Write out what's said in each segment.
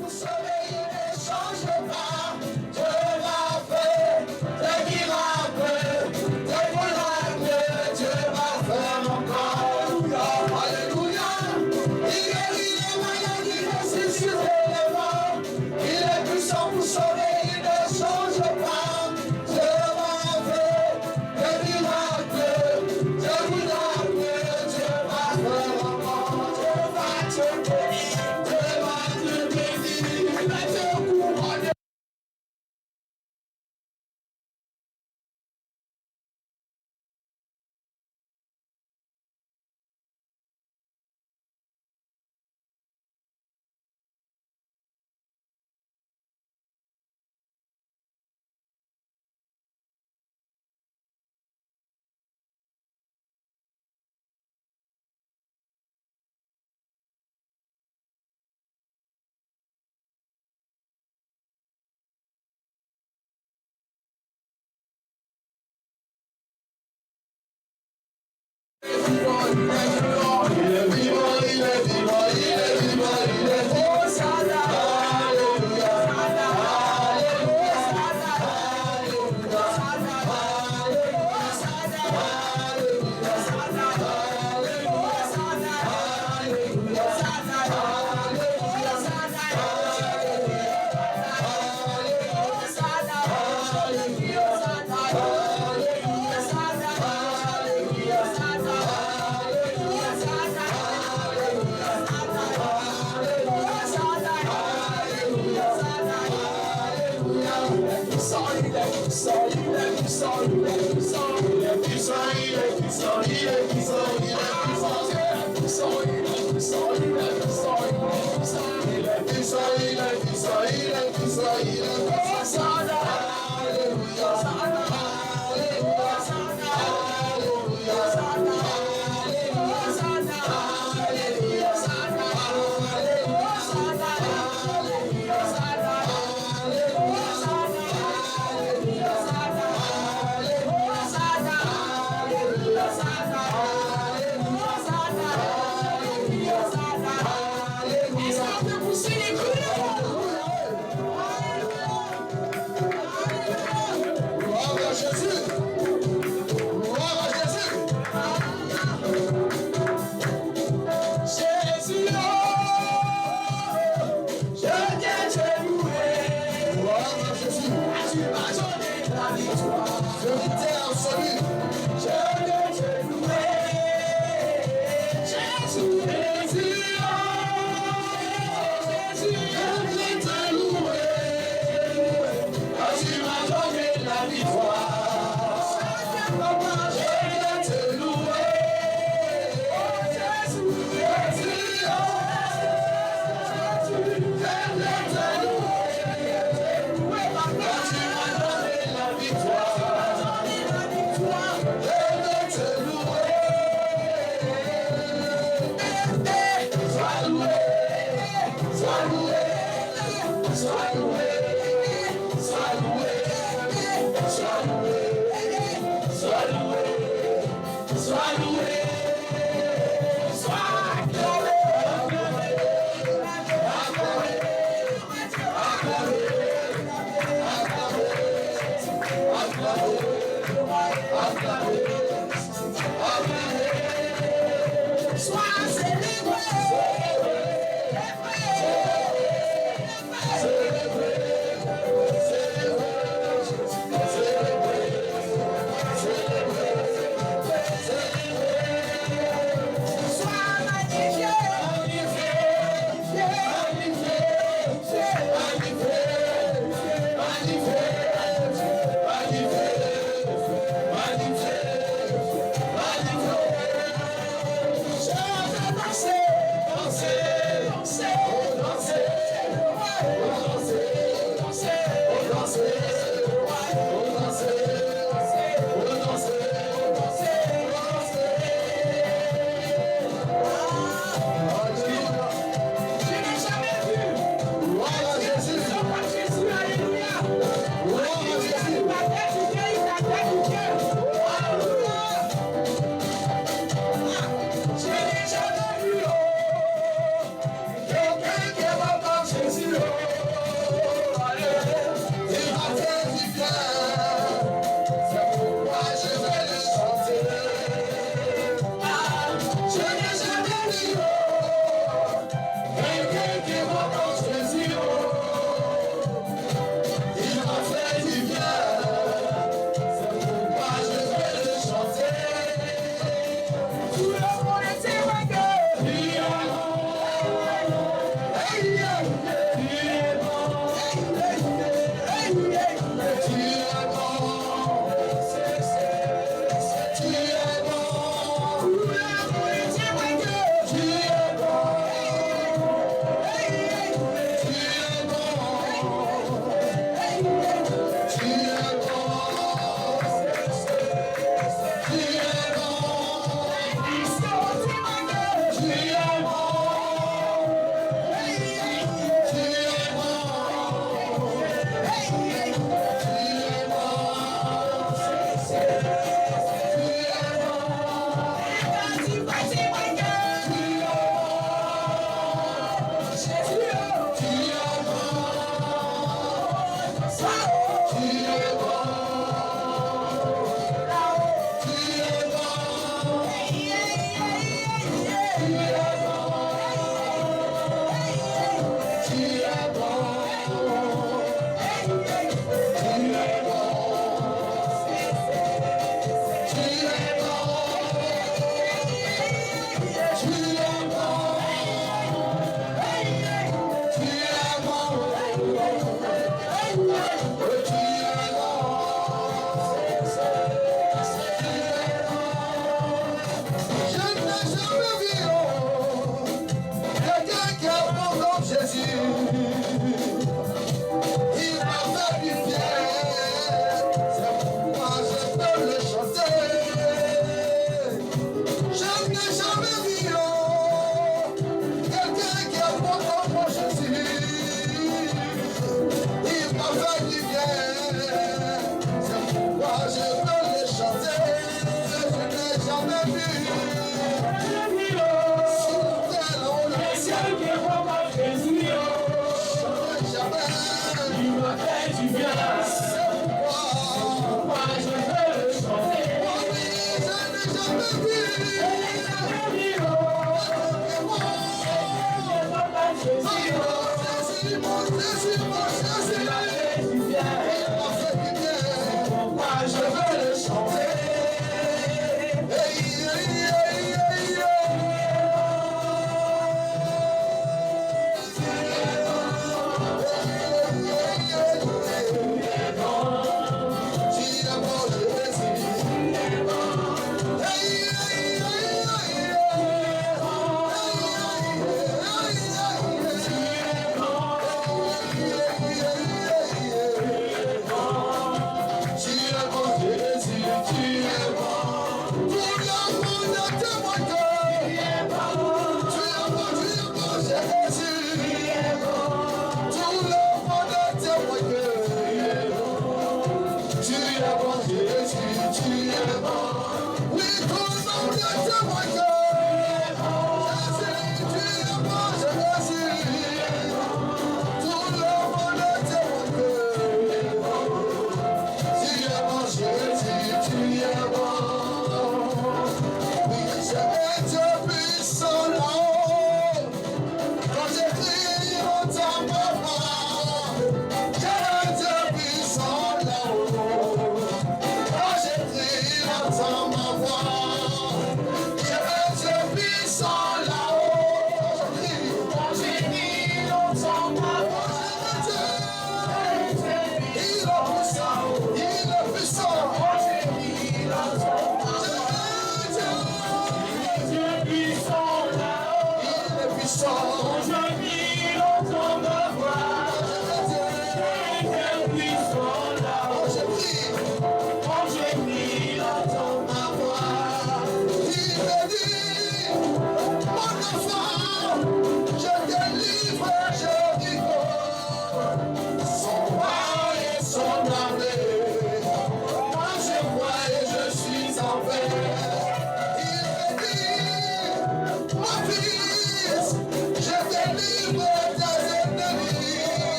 pour sauver, il ne change pas. Dieu va faire des miracles, Dieu va faire encore. Alléluia. Il guérit les malades, il ressuscite les morts. Il est puissant pour sauver, il ne change pas. Dieu va faire des miracles, Dieu va faire encore. Dieu va te bénir, Dieu va te bénir, il va te couronner. Il est vivant, il est vivant, il est vivant, il est vivant, il est vivant. Hosanna, alléluia, alléluia, alléluia,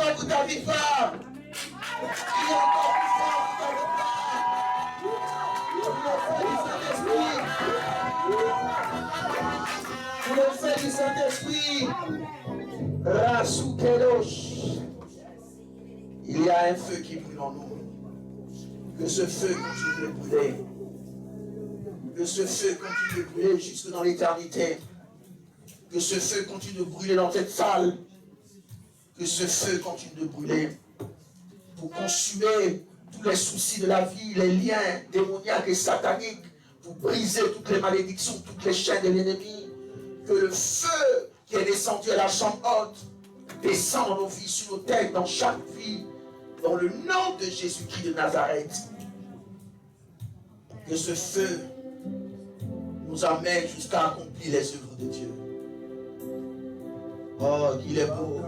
fort pour ta victoire. Crie encore plus fort pour ta victoire. Pour le feu du Saint-Esprit. Rasukedosh. Il y a un feu qui brûle en nous. Que ce feu continue de brûler. Que ce feu continue de brûler jusque dans l'éternité. Que ce feu continue de brûler dans cette salle. Que ce feu continue de brûler pour consumer tous les soucis de la vie, les liens démoniaques et sataniques, pour briser toutes les malédictions, toutes les chaînes de l'ennemi. Que le feu qui est descendu à la chambre haute descend dans nos vies, sur nos têtes, dans chaque vie, dans le nom de Jésus-Christ de Nazareth. Que ce feu nous amène jusqu'à accomplir les œuvres de Dieu. Oh, qu'il est beau,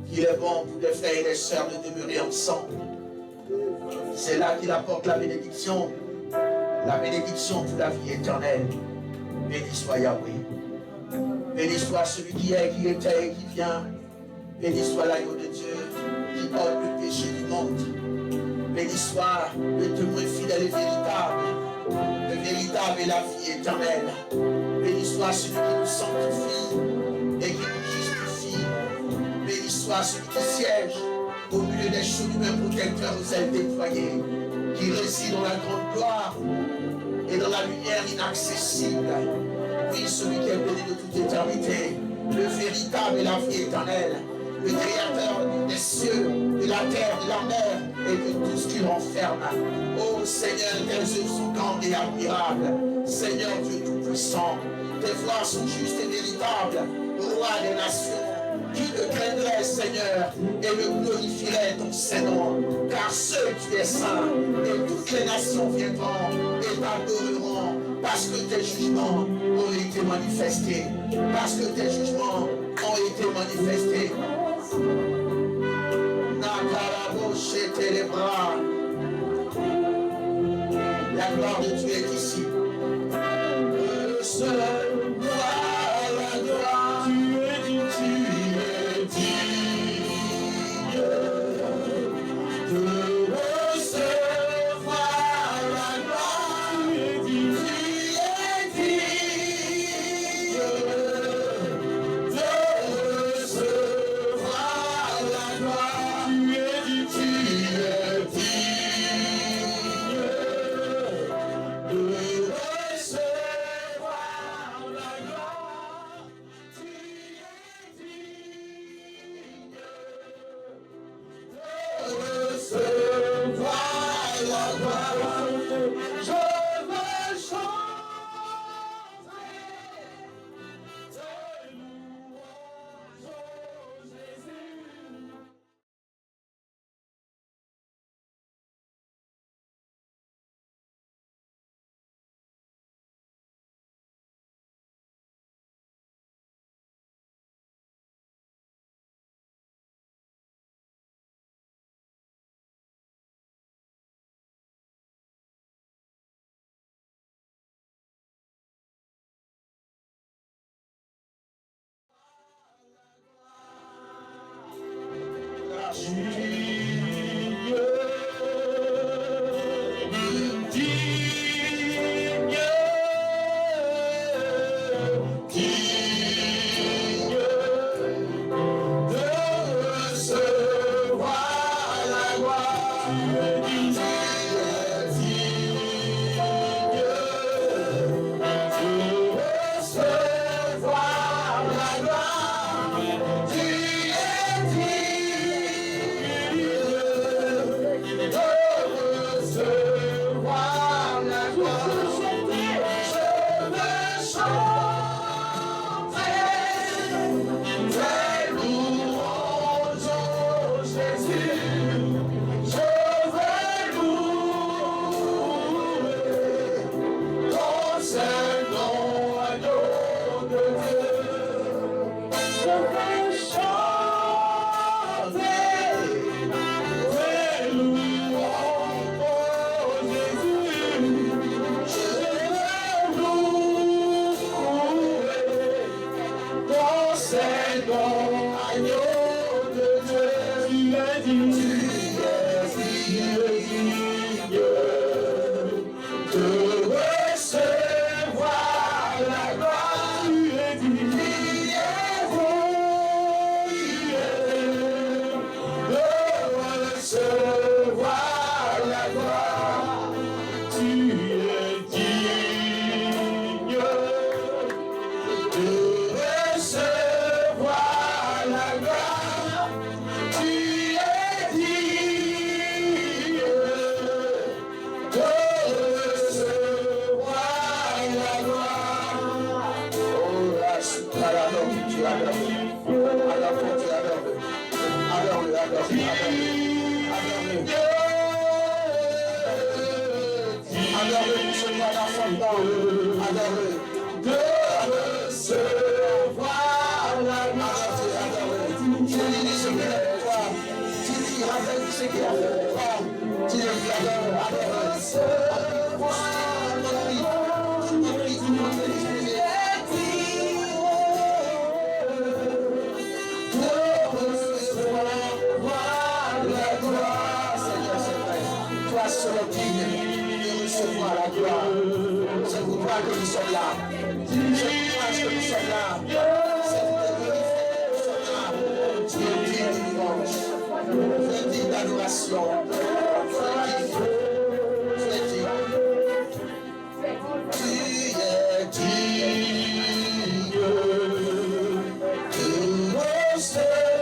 qu'il est bon pour des frères et des sœurs de demeurer ensemble. C'est là qu'il apporte la bénédiction pour la vie éternelle. Béni soit Yahweh. Béni soit celui qui est, qui était et qui vient. Béni soit l'agneau de Dieu qui ôte le péché du monde. Béni soit le témoin fidèle et véritable. Le véritable et la vie éternelle. Béni soit celui qui nous sanctifie et qui nous justifie. Béni soit celui qui siège au milieu des chérubins protecteurs aux ailes déployées, qui réside dans la grande gloire et dans la lumière inaccessible. Oui, celui qui est béni de toute éternité, le véritable et la vie éternelle, le créateur des cieux, de la terre, de la mer et de tout ce qu'il renferme. Oh Seigneur, tes œuvres sont grandes et admirables. Seigneur Dieu Tout-Puissant, tes voies sont justes et véritables. Roi des nations, qui te craindrait, Seigneur, et me glorifierait ton Saint-Nom, car seul tu es saint, et toutes les nations viendront et t'adoreront, parce que tes jugements ont été manifestés, parce que tes jugements ont été manifestés. Nakaraboshété les bras. La gloire de Dieu est ici. Seul gloire la gloire. Tu es digne de recevoir la gloire. Tu es digne de recevoir la gloire. Tu es digne de recevoir maintenant, adore-le, de recevoir la gloire. Adore-le. Tu lui dis ce qu'il a fait pour toi. Tu lui rappelles ce qu'il a fait pour toi. Tu lui adores, adore-le. Sois digne de recevoir la gloire. C'est pour toi que nous sommes là. C'est pour toi que nous sommes là. C'est pour te glorifier que nous sommes là. Tu es digne de louange. Tu es digne d'adoration. Tu es digne. Tu es digne. Tu es digne de recevoir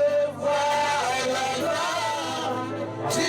la gloire. Tu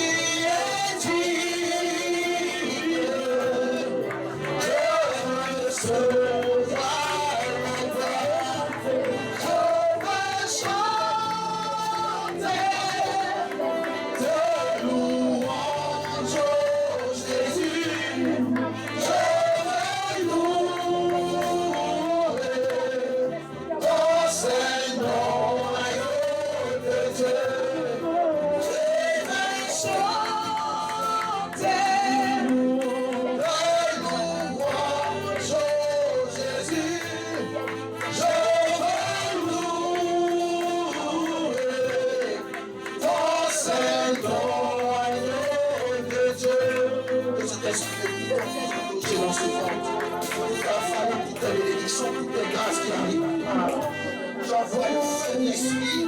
j'envoie le Saint-Esprit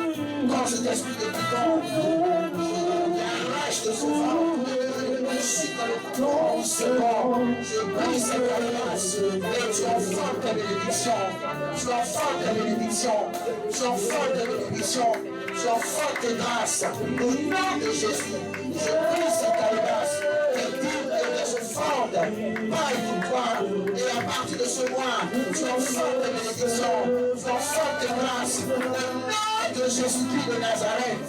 quand cet esprit de bouton arrache de son ventre, je suis dans le temps, c'est bon, je brise cette alliance et tu enfantes ta bénédiction, tu enfantes ta bénédiction, tu enfantes ta bénédiction, tu enfantes tes grâces, au nom de Jésus, je brise cette alliance. Se fondent par pour toi et à partir de ce mois tu enfantes tes bénédictions, tu enfantes tes grâces au nom de Jésus-Christ de Nazareth.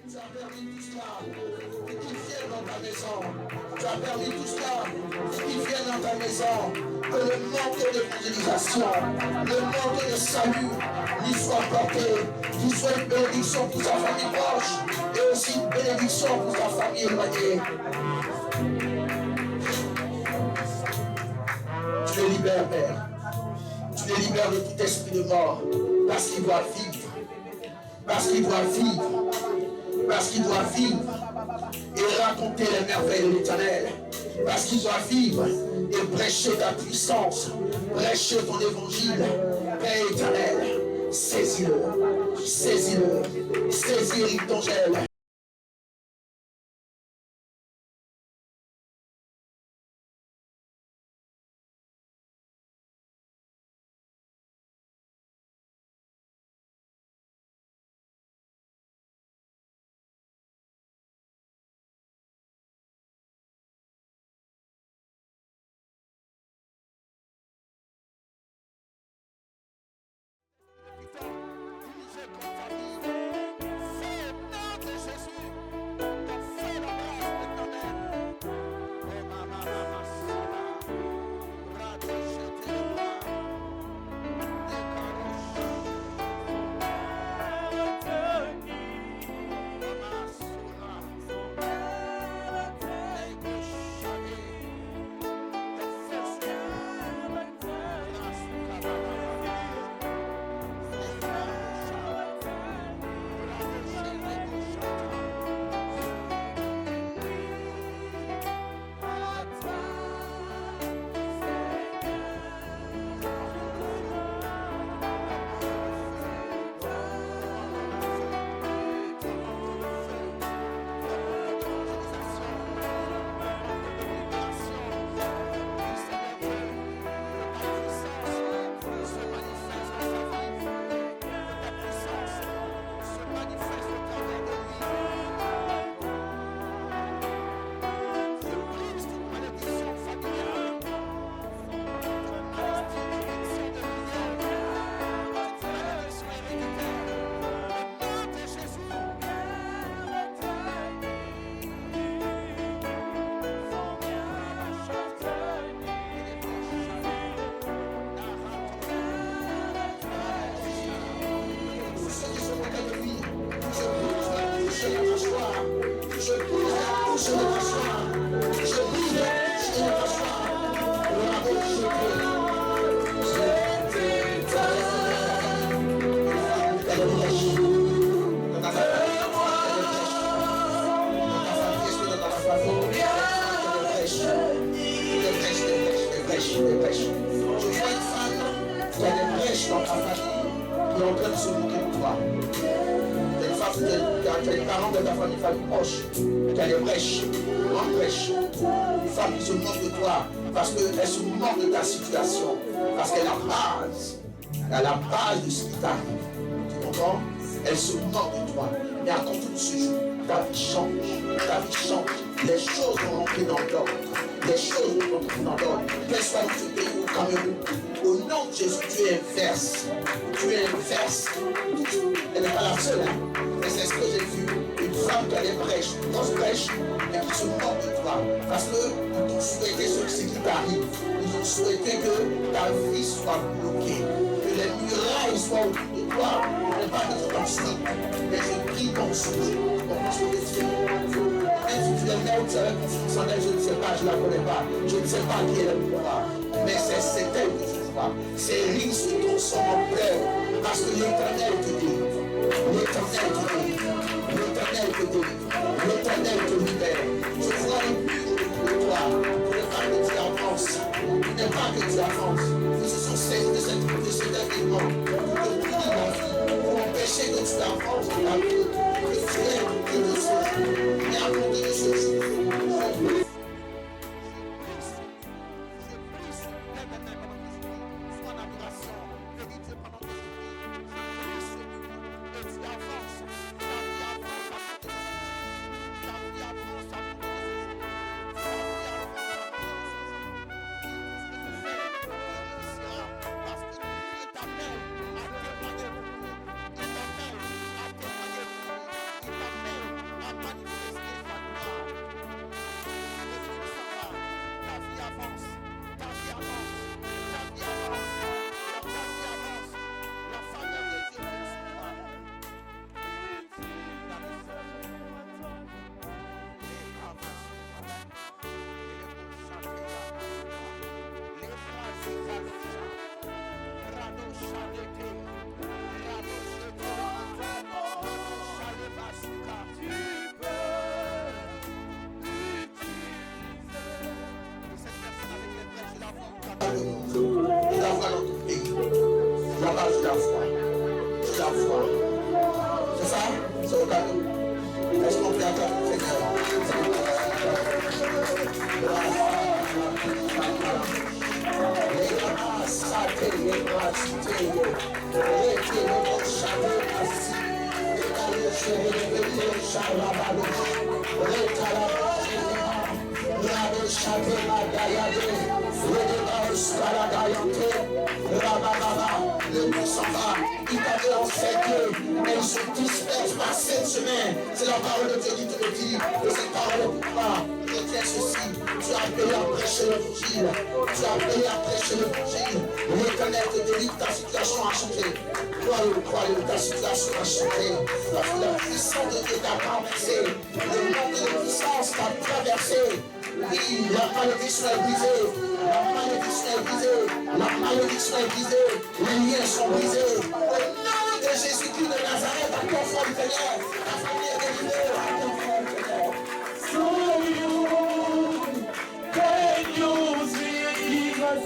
Tu as permis tout cela pour qu'il vienne dans ta maison. Tu as permis tout cela pour qu'il vienne dans ta maison. Que le manque d'évangélisation, le manque de salut lui soit porté. Qu'il soit une bénédiction pour sa famille proche et aussi une bénédiction pour sa famille éloignée. Tu les libères, Père. Tu les libères de tout esprit de mort parce qu'il doit vivre. Parce qu'il doit vivre. Parce qu'il doit vivre et raconter les merveilles de l'Éternel. Parce qu'il doit vivre et prêcher ta puissance, prêcher ton évangile. Père éternel, saisis-le, saisis-le, saisis ton gel. Elle se moque de toi. Mais à compter de ce jour, ta vie change. Ta vie change. Les choses vont rentrer dans l'ordre. Les choses vont rentrer dans l'ordre. Quel soit ce pays au Cameroun, au nom de Jésus, tu es inverse. Tu es inverse. Elle n'est pas la seule. Mais c'est ce que j'ai vu. Une femme qui allait prêche, une grosse prêche, et qui se moque de toi. Parce qu'ils ont souhaité ce qui t'arrive. Ils ont souhaité que ta vie soit bloquée. Que les murailles soient autour de toi. Pas de ton sang, mais je prie ton souffle, ton souffle de Dieu. Même si tu es mère, tu avais confiance en elle, je ne sais pas, je ne la connais pas, je ne sais pas qui elle est pour toi, mais c'est elle que tu vois. C'est riche sur ton sang en pleurs, parce que l'Éternel te dit, l'Éternel te dit, l'Éternel te dit, l'Éternel te libère. Je vois le mur autour de toi, pour ne pas que tu avances, pour ne pas que tu avances. Ils se sont saisis de cet événement, de pris la vie. Empêcher que tu avances dans la vie, que tu aies quelque chose, mais à compter de ce jour, Je la vois dans ton pays. Là-bas, je la vois. Je la vois. C'est ça? C'est au cadeau. Est-ce qu'on peut attendre le Seigneur? Le but s'en va, il t'avait enseigné, mais ils se dispersent par cette semaine. C'est la parole de Dieu qui te le dit. Et cette parole est pour toi. Retiens ceci. Tu as appelé à prêcher l'évangile. Tu as appelé à prêcher l'évangile. L'éternel te délivre, ta situation a changé. Croyez, ta situation a changé. Parce que la puissance de Dieu t'a traversé. Le monde de puissance t'a traversé. Oui, la malédiction est brisée. La malédiction est brisée. La malédiction est brisée. Les liens sont brisés. Au nom de Jésus-Christ de Nazareth, à ton fort Seigneur. La famille est délivrée. À ton fort Seigneur. So you can use it, give us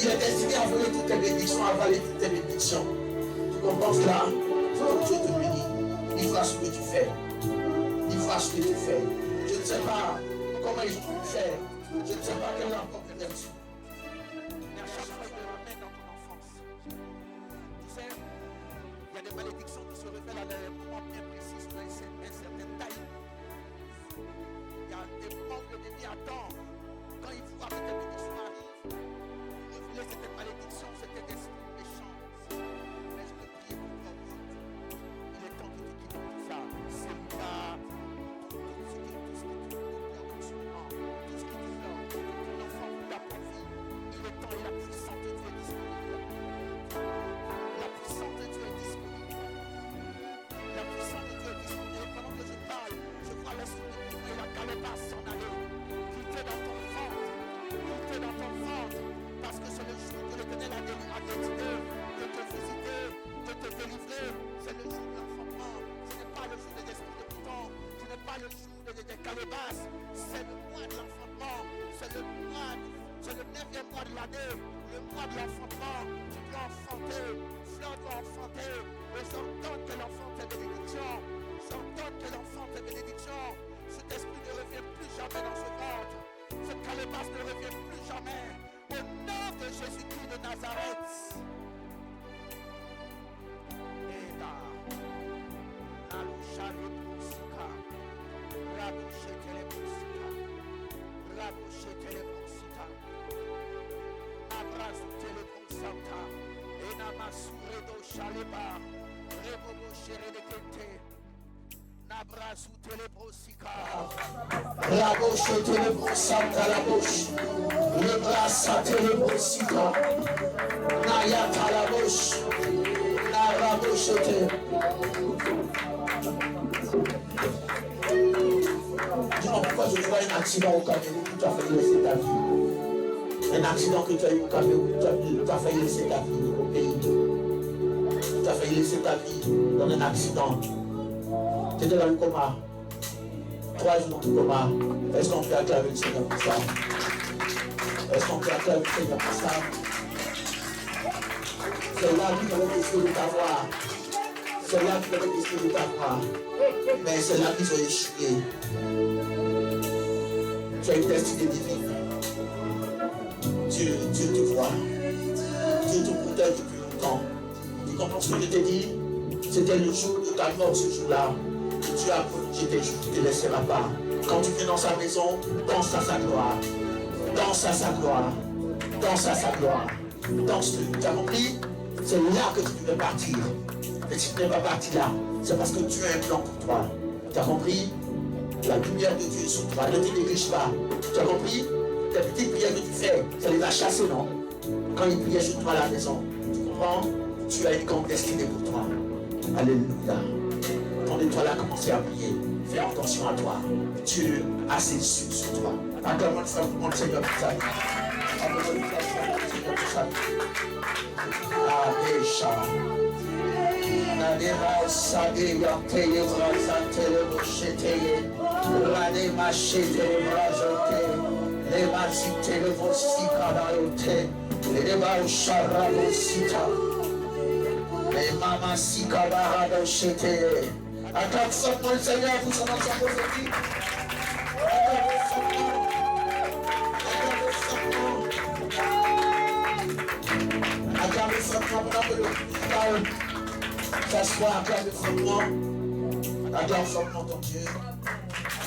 Il est destiné à voler toutes tes bénédictions, à avaler toutes tes bénédictions. Tu comprends cela? Dieu te bénit. Il fera ce que tu fais. Il fera ce que tu fais. Je ne sais pas comment ils ont pu le faire. Je ne sais pas quel rapport que tu as reçu. Mais à chaque fois, il te ramène dans ton enfance. Tu sais, il y a des malédictions qui se révèlent à des moments bien précis, dans une certaine taille. Il y a des moments où le ennemi attend. Quand il voit que tes bénédictions arrivent, refiler cette malédiction, cet esprit méchant. Mais je te prie pour toi aujourd'hui. Il est temps que tu quittes tout ça. C'est pas tout ce que tu bloques en ce moment, tout ce qui te bloque, ton enfant vous l'a pas vu. Il est temps et la puissance de Dieu est disponible. La puissance de Dieu est disponible. La puissance de Dieu est disponible. Pendant que je parle, je vois l'esprit de Dieu et la calebasse s'en aller. Quitter dans ton ventre. Quitter dans ton ventre. Parce que c'est le jour que l'Éternel a décidé de te visiter, de te délivrer. C'est le jour de l'enfantement. Ce n'est pas le jour des esprits de bouton. Ce n'est pas le jour des calebasses. C'est le mois de l'enfantement. C'est le 9e mois de l'année. Le mois de l'enfantement. Tu dois enfanter. Fleur doit enfanter. Et j'entends que l'enfant tes bénédictions. J'entends que l'enfant tes bénédictions. Cet esprit ne revient plus jamais dans ce ventre. Cette calebasse ne revient plus jamais. Au nom de Jésus-Christ de Nazareth. Et là, la loucha le poussika, la bouche télé poussika, la bouche télé poussika, abrazo télé poussaka, et namasure do chaleba, rebobo chere de kente. Nabrazu télébrosika, la bouche télébrosaka, la bouche, le bras télébrosika, nayata la bouche, la bouche dis-moi pourquoi je vois un accident au Cameroun où tu as failli laisser ta vie. Un accident que tu as eu au Cameroun où tu as failli laisser ta vie au pays. Tu as failli laisser ta vie dans un accident. Tu étais dans le coma. 3 jours dans le coma. Est-ce qu'on peut acclamer le Seigneur pour ça? Est-ce qu'on peut acclamer le Seigneur pour ça? C'est là qui devait décider de t'avoir. C'est là qui devait décider de t'avoir. Mais c'est là qu'ils ont échoué. Tu as une destinée divine. Dieu te voit. Dieu te protège depuis longtemps. Tu comprends ce que je t'ai dit? C'était le jour de ta mort, ce jour-là. Et tu as prolongé tes jours, tu te laisseras pas. Quand tu viens dans sa maison, danse à sa gloire. Danse à sa gloire. Danse à sa gloire. Danse-le. Tu as compris? C'est là que tu devais partir. Mais si tu n'es pas parti là, c'est parce que tu as un plan pour toi. Tu as compris? La lumière de Dieu est sur toi. Ne te néglige pas. Tu as compris? Les petites prières que tu fais, ça les a chassées, non? Quand ils priaient sur toi à la maison. Tu comprends? Tu as une grande destinée pour toi. Alléluia. Ton étoile a commencé à briller. Fais attention à toi. Dieu a ses yeux sur toi. Acclamons le Seigneur pour sa vie. Acclamons le Seigneur pour sa vie. Adesha. Nadema Sadia Teye Brazantele Bosheteye. Radema Shetele Brazote. Lema Zitele Bosika Dayote. Lema Sharabo Sita. Lema Masika Barado Sheteye. Acclame fortement le Seigneur pour son ancien prophétique. Acclame fortement pendant que le parle. S'assoit, acclame fortement. Acclame fortement ton Dieu.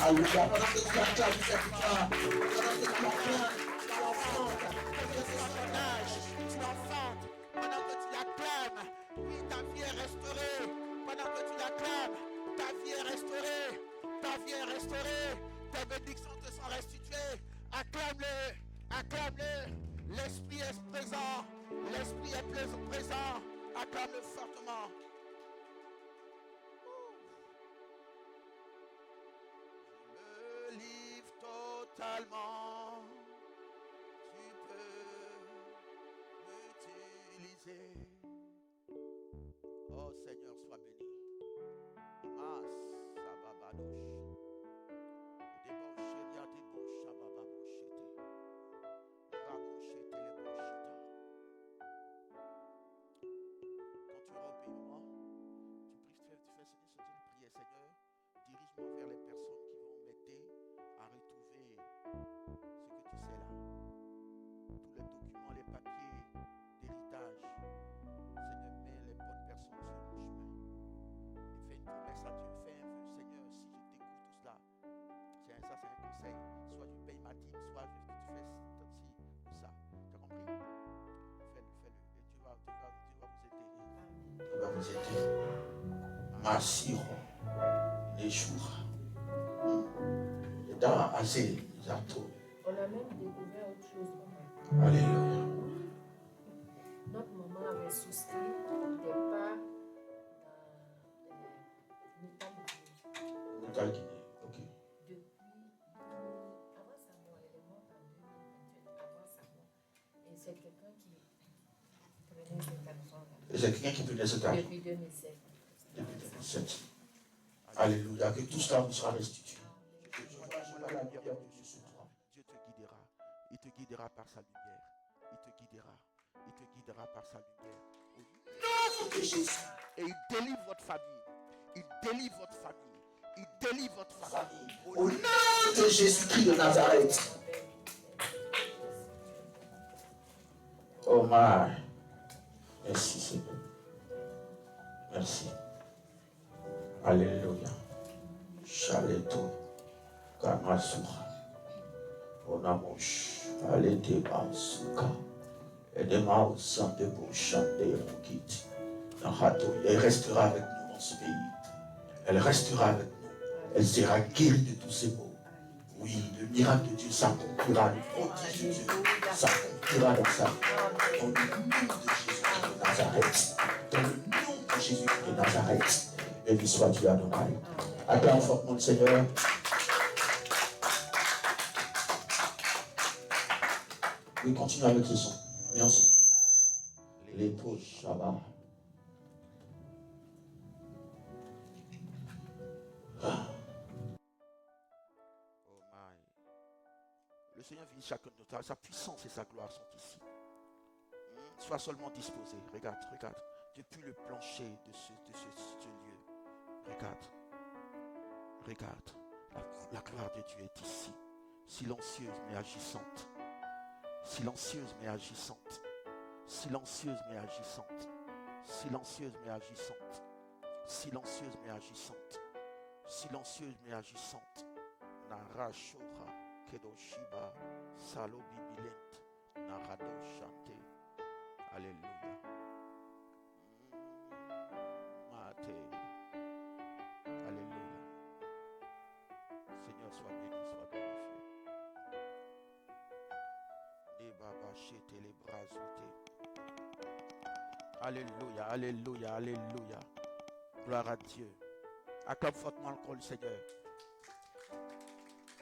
Alléluia. Pendant que tu acclames, tu fais tout ça. Pendant que tu acclames, tu enfantes. Tu enfantes. Pendant que tu acclames, oui, ta vie est restaurée. Pendant que tu l'acclames, ta vie est restaurée. Ta vie est restaurée. Tes bénédictions te sont restituées. Acclame-le. Acclame-le. L'Esprit est présent. L'Esprit est présent. Acclame-le fortement. Je me livre totalement. Tu peux m'utiliser. Oh Seigneur, sois béni. Mas sababadosh. Débaucheria débauchabababochete. Rabochete les bochita. Quand tu auras obéi, tu fais cette prière, Seigneur, dirige-moi vers les personnes qui vont m'aider à retrouver ce que tu sais là. Tous les documents, les papiers d'héritage. Seigneur, mets les bonnes personnes sur mon chemin. Et fais une promesse à Dieu, fais un vœu, Seigneur, si je découvre tout cela. Ça, c'est un conseil. Soit tu payes ma dîme, soit tu fais ceci ou ça. Tu as compris? Fais-le. Et Dieu va vous aider. Dieu va vous aider. Merci, les jours. Dans assez zato. On a même découvert autre chose. Alléluia. Notre maman avait souscrit des parts dans Natal Guinée. Ok. depuis avant sa mort. Elle est morte en 2028, avant sa mort. Et c'est quelqu'un qui prenait cet argent-là. Et c'est quelqu'un qui prenait cet argent. Depuis 2007. Depuis 2007. Alléluia. Que tout cela vous sera restitué. La lumière de Dieu sur toi. Dieu te guidera. Il te guidera par sa lumière. Il te guidera par sa lumière. Au nom de Jésus. Et il délivre votre famille. Il délivre votre famille. Il délivre votre famille. Au nom de Jésus-Christ de Nazareth. Oh my. Merci Seigneur. Merci. Alléluia. Chaleto. Kamasura. Onamosh. Alete Basuka. Aidez-moi au sang de vos chants de Mokiti. Elle restera avec nous dans ce pays. Elle restera avec nous. Elle sera guérie de tous ses maux. Oui, le miracle de Dieu s'accomplira. Le prodige de Dieu s'accomplira dans sa vie. Dans le nom de Jésus de Nazareth. Dans le nom de Jésus de Nazareth. Béni soit Dieu Adonai. Acclame fortement le Seigneur. Oui, continue avec ce son. Mais ensemble. Les pauvres Shabbat. Oh my. Le Seigneur vit chacun de nous. Sa puissance et sa gloire sont ici. Sois seulement disposé. Regarde. Depuis le plancher de ce lieu. Regarde. La gloire de Dieu est ici. Silencieuse mais agissante. Silencieuse mais agissante. Silencieuse mais agissante. Silencieuse mais agissante. Silencieuse mais agissante. Silencieuse mais agissante. Narashora Kedoshiba Salobi Bilent Narado Chanté. Alléluia. Alléluia, alléluia, alléluia. Gloire à Dieu. Acclame fortement encore le Seigneur.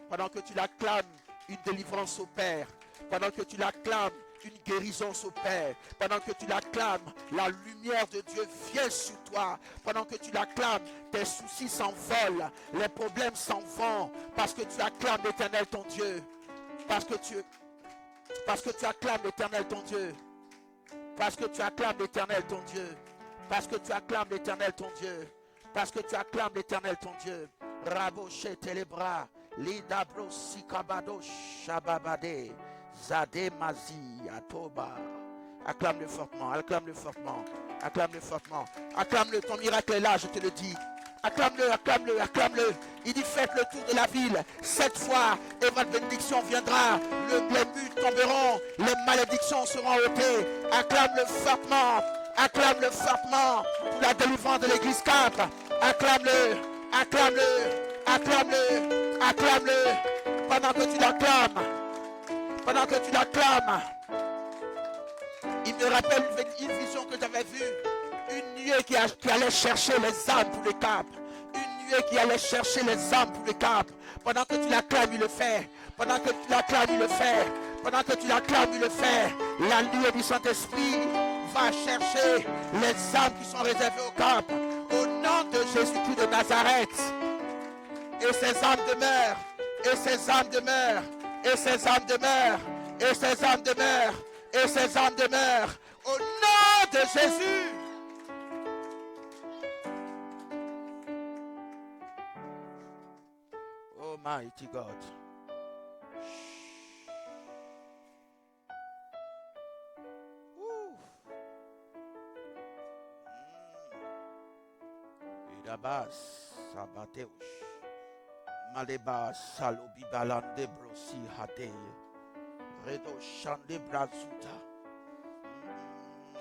Pendant que tu l'acclames, une délivrance opère. Pendant que tu l'acclames, une guérison s'opère. Pendant que tu l'acclames, la lumière de Dieu vient sur toi. Pendant que tu l'acclames, tes soucis s'envolent. Les problèmes s'en vont. Parce que tu acclames l'Éternel ton Dieu. Parce que tu acclames l'Éternel ton Dieu. Parce que tu acclames l'Éternel ton Dieu. Parce que tu acclames l'Éternel ton Dieu. Parce que tu acclames l'Éternel ton Dieu. Raboché les bras. Lidabro sikabado shababade. Zade mazi atoba. Acclame-le fortement, acclame-le fortement, acclame-le fortement. Acclame-le, ton miracle est là, je te le dis. Acclame-le, acclame-le, acclame-le. Il dit faites le tour de la ville 7 fois et votre bénédiction viendra. Les murs tomberont, les malédictions seront ôtées. Acclame-le fortement, acclame-le fortement pour la délivrance de l'église 4. Acclame-le, acclame-le, acclame-le, acclame-le. Pendant que tu l'acclames, pendant que tu l'acclames, il me rappelle une vision que j'avais vue. Une nuée qui allait chercher les âmes pour le cap. Une nuée qui allait chercher les âmes pour le cap. Pendant que tu l'acclames, il le fait. Pendant que tu l'acclames, il le fait. Pendant que tu l'acclames, il le fait. La nuée du Saint-Esprit va chercher les âmes qui sont réservées au cap. Au nom de Jésus-Christ de Nazareth. Et ces âmes demeurent. Et ces âmes demeurent. Et ces âmes demeurent. Et ces âmes demeurent. Et ces âmes demeurent. Au nom de Jésus. Almighty God. Idabas Sabateush. Maleba Salobi Balande Brosi Hade. Redo Chande Brazuta.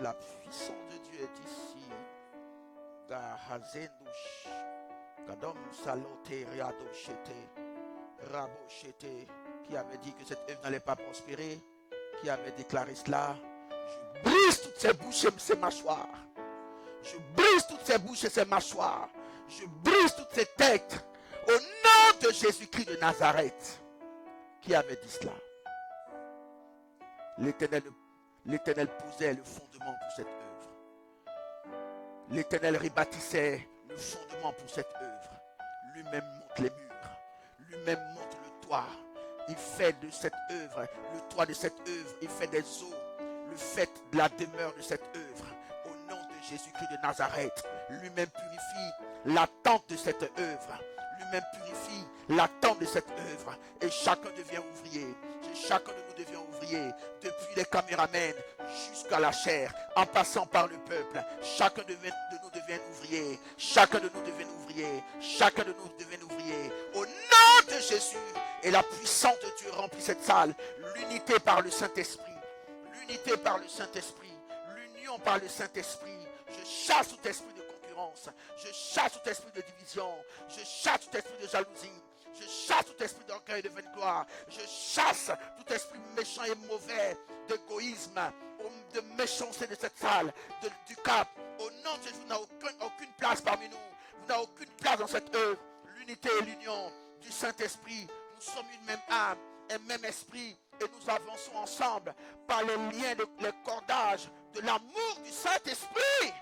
La puissance de Dieu est ici. Gahazendush. Kadom Salote Riadochete. Rabochete. Qui avait dit que cette œuvre n'allait pas prospérer. Qui avait déclaré cela. Je brise toutes ces bouches et ces mâchoires. Je brise toutes ces bouches et ces mâchoires. Je brise toutes ces têtes. Au nom de Jésus-Christ de Nazareth. Qui avait dit cela? L'Éternel posait le fondement pour cette œuvre. L'Éternel rebâtissait le fondement pour cette œuvre. Lui-même monte les murs. Lui-même monte le toit. Il fait de cette œuvre, le toit de cette œuvre, il fait des eaux, le fait de la demeure de cette œuvre. Au nom de Jésus-Christ de Nazareth, lui-même purifie la tente de cette œuvre. Lui-même purifie la tente de cette œuvre. Et chacun devient ouvrier. Chacun de nous devient ouvrier. Depuis les caméramens jusqu'à la chair, en passant par le peuple. Chacun de nous devient ouvrier. Chacun de nous devient ouvrier. Chacun de nous devient ouvrier. Au nom de Jésus. Et la puissance de Dieu remplit cette salle. L'unité par le Saint-Esprit. L'unité par le Saint-Esprit. L'union par le Saint-Esprit. Je chasse tout esprit de concurrence. Je chasse tout esprit de division. Je chasse tout esprit de jalousie. Je chasse tout esprit d'orgueil et de vaine gloire. Je chasse tout esprit méchant et mauvais, d'égoïsme, de méchanceté de cette salle, du cap. Au nom de Jésus, vous n'avez aucune place parmi nous. Vous n'avez aucune place dans cette œuvre. L'unité et l'union du Saint-Esprit. Nous sommes une même âme, un même esprit. Et nous avançons ensemble par les liens, les cordages de l'amour du Saint-Esprit.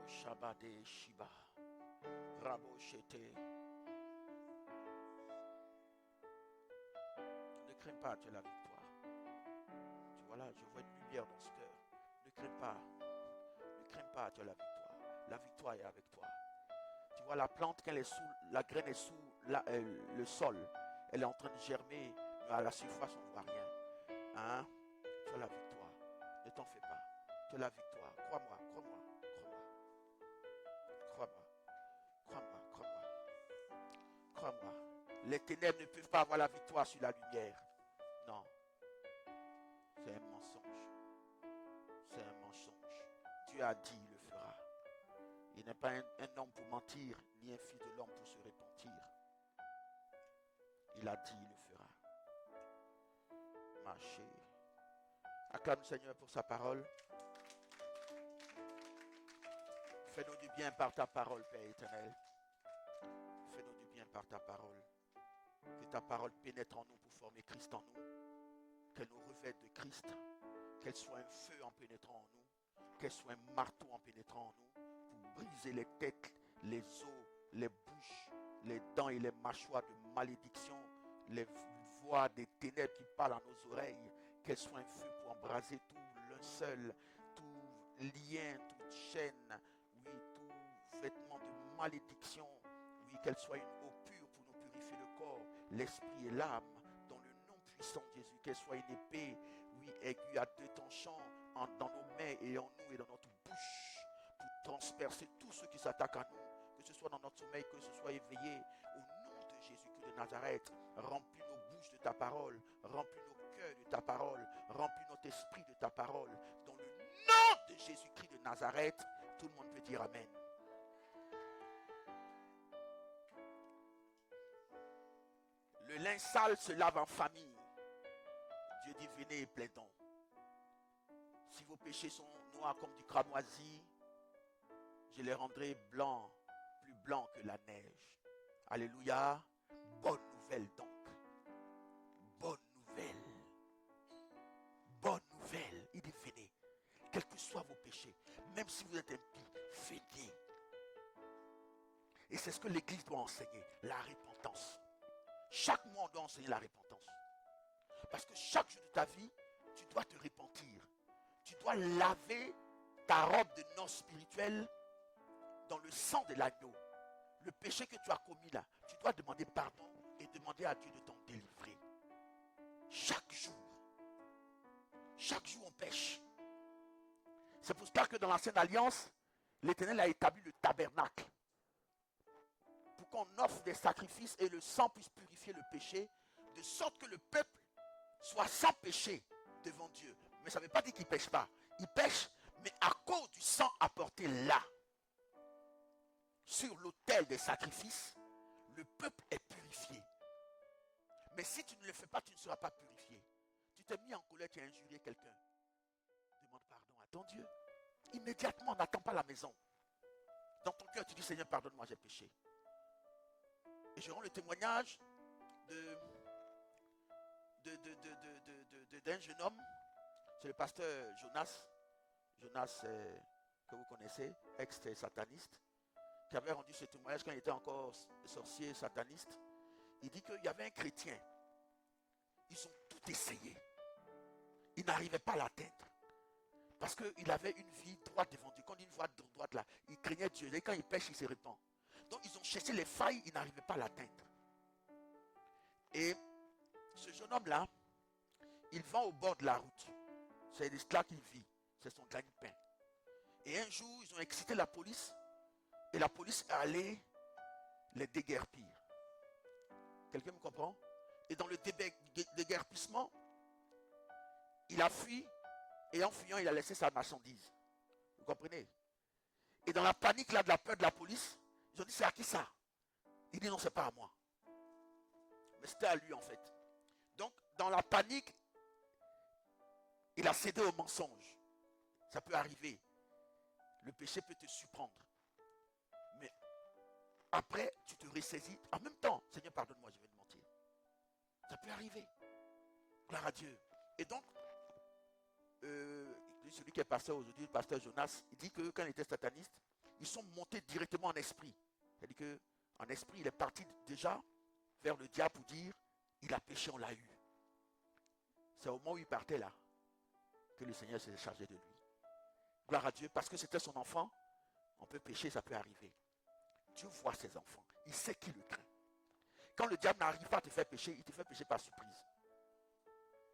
Shabade Shiba Rabochete. Ne crains pas, tu as la victoire. Tu vois là, je vois une lumière dans ce cœur. Ne crains pas. Ne crains pas, tu as la victoire. La victoire est avec toi. Tu vois la plante, quand elle est sous, la graine est sous le sol. Elle est en train de germer, mais à la surface, on ne voit rien. Hein? Tu as la victoire. Ne t'en fais pas. Tu as la victoire. Crois-moi, crois-moi. Crois-moi, crois-moi. Crois-moi. Les ténèbres ne peuvent pas avoir la victoire sur la lumière. Non. C'est un mensonge. C'est un mensonge. Dieu a dit, il le fera. Il n'est pas un homme pour mentir, ni un fils de l'homme pour se repentir. Il a dit, il le fera. Acclame le Seigneur pour sa parole. Fais-nous du bien par ta parole, Père éternel. Fais-nous du bien par ta parole. Que ta parole pénètre en nous pour former Christ en nous. Qu'elle nous revête de Christ. Qu'elle soit un feu en pénétrant en nous. Qu'elle soit un marteau en pénétrant en nous. Pour briser les têtes, les os, les bouches, les dents et les mâchoires de malédiction. Les voix des ténèbres qui parlent à nos oreilles. Qu'elle soit un feu pour embraser tout linceul, tout lien, toute chaîne. Oui, tout vêtement de malédiction. Oui, qu'elle soit une eau pure pour nous purifier le corps, l'esprit et l'âme. Dans le nom puissant de Jésus, qu'elle soit une épée, oui, aiguë à deux tranchants, dans nos mains et en nous et dans notre bouche, pour transpercer tous ceux qui s'attaquent à nous, que ce soit dans notre sommeil, que ce soit éveillé. Au nom de Jésus-Christ de Nazareth, remplis nos bouches de ta parole, remplis nos cœurs de ta parole, remplis notre esprit de ta parole. Dans le nom de Jésus-Christ de Nazareth, tout le monde peut dire Amen. Le linge sale se lave en famille. Dieu dit, venez et plaidons. Si vos péchés sont noirs comme du cramoisi, je les rendrai blancs, plus blancs que la neige. Alléluia. Bonne nouvelle donc. Bonne nouvelle. Bonne nouvelle. Il dit, venez. Quels que soient vos péchés, même si vous êtes impie, venez. Et c'est ce que l'Église doit enseigner, la repentance. Chaque mois, on doit enseigner la repentance. Parce que chaque jour de ta vie, tu dois te repentir. Tu dois laver ta robe de noces spirituelle dans le sang de l'agneau. Le péché que tu as commis là, tu dois demander pardon et demander à Dieu de t'en délivrer. Chaque jour on pêche. C'est pour cela que dans l'Ancienne Alliance, l'Éternel a établi le tabernacle. Pour qu'on offre des sacrifices et le sang puisse purifier le péché, de sorte que le peuple soit sans péché devant Dieu. Mais ça ne veut pas dire qu'il ne pêche pas. Il pêche, mais à cause du sang apporté là, sur l'autel des sacrifices, le peuple est purifié. Mais si tu ne le fais pas, tu ne seras pas purifié. Tu t'es mis en colère, tu as injurié quelqu'un. Demande pardon à ton Dieu. Immédiatement, n'attends pas la maison. Dans ton cœur, tu dis, Seigneur, pardonne-moi, j'ai péché. Et je rends le témoignage d'un jeune homme. C'est le pasteur Jonas. Jonas, que vous connaissez, ex-sataniste, qui avait rendu ce témoignage quand il était encore sorcier sataniste. Il dit qu'il y avait un chrétien. Ils ont tout essayé. Ils n'arrivaient pas à l'atteindre. Parce qu'il avait une vie droite devant Dieu. Quand il dit une voie droite là, il craignait Dieu. Et quand il pêche, il se répand. Donc ils ont cherché les failles, ils n'arrivaient pas à l'atteindre. Et ce jeune homme-là, il vend au bord de la route. C'est là qu'il vit. C'est son gagne-pain. Et un jour, ils ont excité la police. Et la police est allée les déguerpir. Quelqu'un me comprend? Et dans le déguerpissement, il a fui. Et en fuyant, il a laissé sa marchandise. Vous comprenez? Et dans la panique là, de la peur de la police, ils ont dit, c'est à qui ça? Il dit, non, c'est pas à moi. Mais c'était à lui en fait. Donc, dans la panique, il a cédé au mensonge. Ça peut arriver. Le péché peut te surprendre. Mais après, tu te ressaisis. En même temps, Seigneur, pardonne-moi, je vais te mentir. Ça peut arriver. Gloire à Dieu. Et donc, celui qui est pasteur aujourd'hui, le pasteur Jonas, il dit que quand il était sataniste, ils sont montés directement en esprit. C'est-à-dire qu'en esprit, il est parti déjà vers le diable pour dire, il a péché, on l'a eu. C'est au moment où il partait là, que le Seigneur s'est chargé de lui. Gloire à Dieu, parce que c'était son enfant, on peut pécher, ça peut arriver. Dieu voit ses enfants, il sait qui le craint. Quand le diable n'arrive pas à te faire pécher, il te fait pécher par surprise.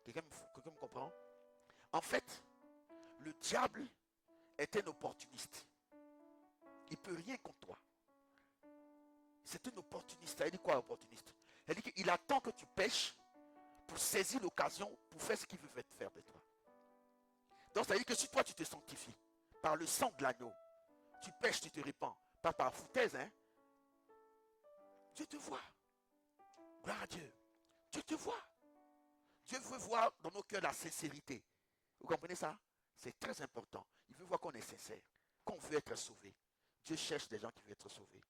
Quelqu'un me comprend? En fait, le diable est un opportuniste. Il ne peut rien contre toi. C'est un opportuniste. Ça veut dire quoi, opportuniste? Ça veut dire qu'il attend que tu pêches pour saisir l'occasion pour faire ce qu'il veut faire de toi. Donc, ça veut dire que si toi, tu te sanctifies par le sang de l'agneau, tu pêches, tu te répands, pas par foutaise, hein? Dieu te voit. Gloire à Dieu. Dieu te voit. Dieu veut voir dans nos cœurs la sincérité. Vous comprenez ça? C'est très important. Il veut voir qu'on est sincère, qu'on veut être sauvé. Dieu cherche des gens qui veulent être sauvés.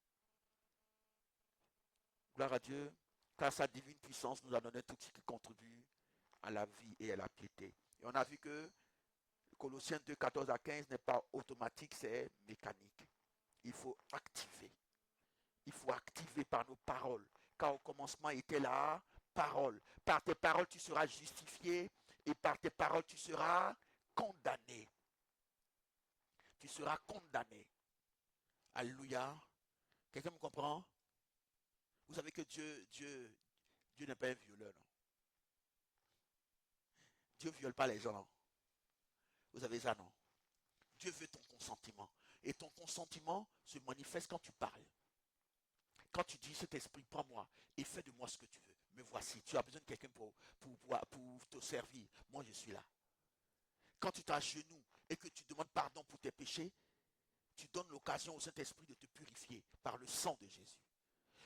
Gloire à Dieu, car sa divine puissance nous a donné tout ce qui contribue à la vie et à la piété. Et on a vu que Colossiens 2, 14 à 15 n'est pas automatique, c'est mécanique. Il faut activer. Il faut activer par nos paroles. Car au commencement était la parole. Par tes paroles, tu seras justifié et par tes paroles, tu seras condamné. Tu seras condamné. Alléluia. Quelqu'un me comprend? Vous savez que Dieu n'est pas un violeur, non? Dieu ne viole pas les gens, non? Vous savez ça, non? Dieu veut ton consentement. Et ton consentement se manifeste quand tu parles. Quand tu dis, cet esprit, prends-moi et fais de moi ce que tu veux. Me voici, tu as besoin de quelqu'un pour te servir. Moi, je suis là. Quand tu t'agenouilles et que tu demandes pardon pour tes péchés, tu donnes l'occasion au Saint-Esprit de te purifier par le sang de Jésus.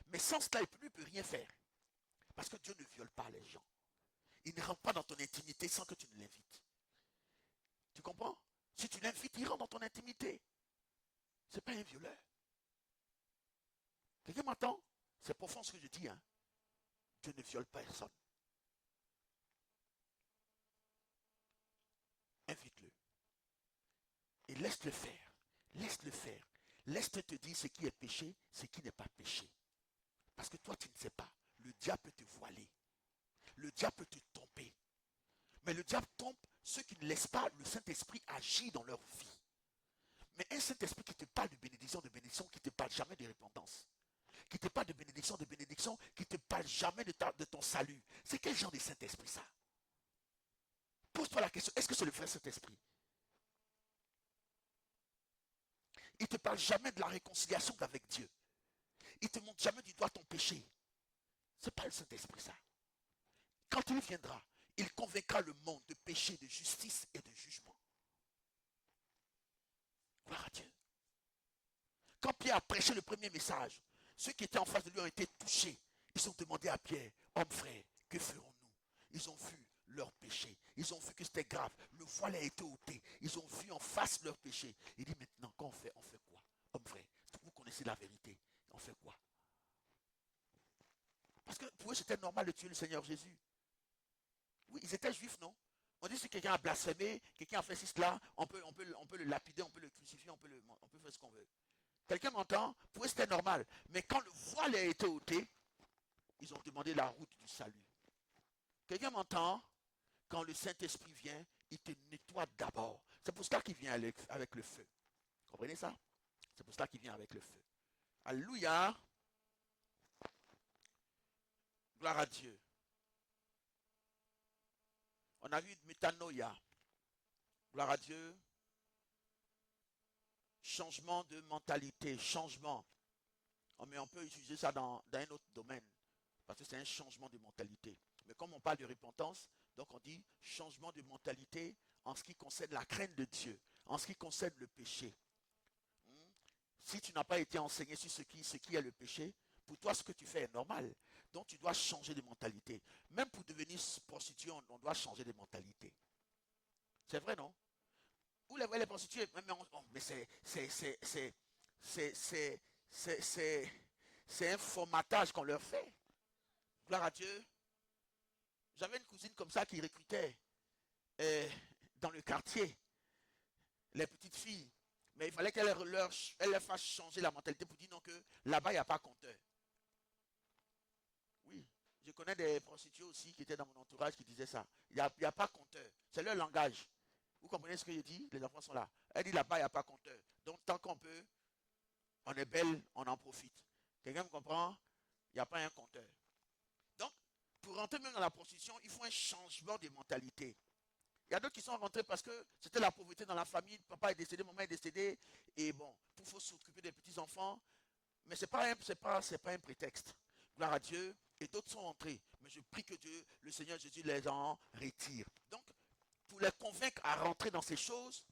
Mais sans cela, il ne peut rien faire. Parce que Dieu ne viole pas les gens. Il ne rentre pas dans ton intimité sans que tu ne l'invites. Tu comprends? Si tu l'invites, il rentre dans ton intimité. Ce n'est pas un violeur. Quelqu'un m'entend? C'est profond ce que je dis. Hein? Dieu ne viole pas personne. Invite-le. Et laisse-le faire. Laisse-le faire. Laisse-le te dire ce qui est péché, ce qui n'est pas péché. Parce que toi, tu ne sais pas. Le diable peut te voiler. Le diable peut te tromper. Mais le diable trompe ceux qui ne laissent pas le Saint-Esprit agir dans leur vie. Mais un Saint-Esprit qui te parle de bénédiction, qui ne te parle jamais de repentance. Qui ne te parle de bénédiction, qui ne te parle jamais de ton salut. C'est quel genre de Saint-Esprit ça? Pose-toi la question, est-ce que c'est le vrai Saint-Esprit? Il ne te parle jamais de la réconciliation avec Dieu. Il ne te montre jamais du doigt ton péché. Ce n'est pas le Saint-Esprit ça. Quand il viendra, il convaincra le monde de péché, de justice et de jugement. Gloire à Dieu. Quand Pierre a prêché le premier message, ceux qui étaient en face de lui ont été touchés. Ils ont demandé à Pierre, homme frère, que ferons-nous? Ils ont vu leur péché. Ils ont vu que c'était grave. Le voile a été ôté. Ils ont vu en face leur péché. Il dit maintenant, quand on fait quoi? Homme frère, vous connaissez la vérité. On fait quoi? Parce que pour eux, c'était normal de tuer le Seigneur Jésus. Oui, ils étaient juifs, non? On dit si quelqu'un a blasphémé, quelqu'un a fait cela, on peut le lapider, on peut le crucifier, on peut faire ce qu'on veut. Quelqu'un m'entend? Pour eux, c'était normal. Mais quand le voile a été ôté, ils ont demandé la route du salut. Quelqu'un m'entend? Quand le Saint-Esprit vient, il te nettoie d'abord. C'est pour cela qu'il vient avec le feu. Comprenez ça? C'est pour cela qu'il vient avec le feu. Alléluia. Gloire à Dieu. On a vu métanoïa. Gloire à Dieu. Changement de mentalité, changement. Mais on peut utiliser ça dans un autre domaine. Parce que c'est un changement de mentalité. Mais comme on parle de repentance, donc on dit changement de mentalité en ce qui concerne la crainte de Dieu, en ce qui concerne le péché. Si tu n'as pas été enseigné sur ce qui est le péché, pour toi ce que tu fais est normal. Donc tu dois changer de mentalité. Même pour devenir prostituée, on doit changer de mentalité. C'est vrai, non? Ou les prostituées, mais c'est un formatage qu'on leur fait. Gloire à Dieu. J'avais une cousine comme ça qui recrutait dans le quartier les petites filles. Mais il fallait qu'elle leur fasse changer la mentalité pour dire non que là-bas, il n'y a pas compteur. Oui, je connais des prostituées aussi qui étaient dans mon entourage qui disaient ça. Il n'y a pas compteur. C'est leur langage. Vous comprenez ce que je dis? Les enfants sont là. Elle dit là-bas, il n'y a pas compteur. Donc, tant qu'on peut, on est belle, on en profite. Quelqu'un me comprend? Il n'y a pas un compteur. Donc, pour rentrer même dans la prostitution, il faut un changement de mentalité. Il y a d'autres qui sont rentrés parce que c'était la pauvreté dans la famille. Papa est décédé, maman est décédée. Et bon, il faut s'occuper des petits-enfants. Mais ce n'est pas un prétexte. Gloire à Dieu. Et d'autres sont rentrés. Mais je prie que Dieu, le Seigneur Jésus, les en retire. Donc, pour les convaincre à rentrer dans ces choses,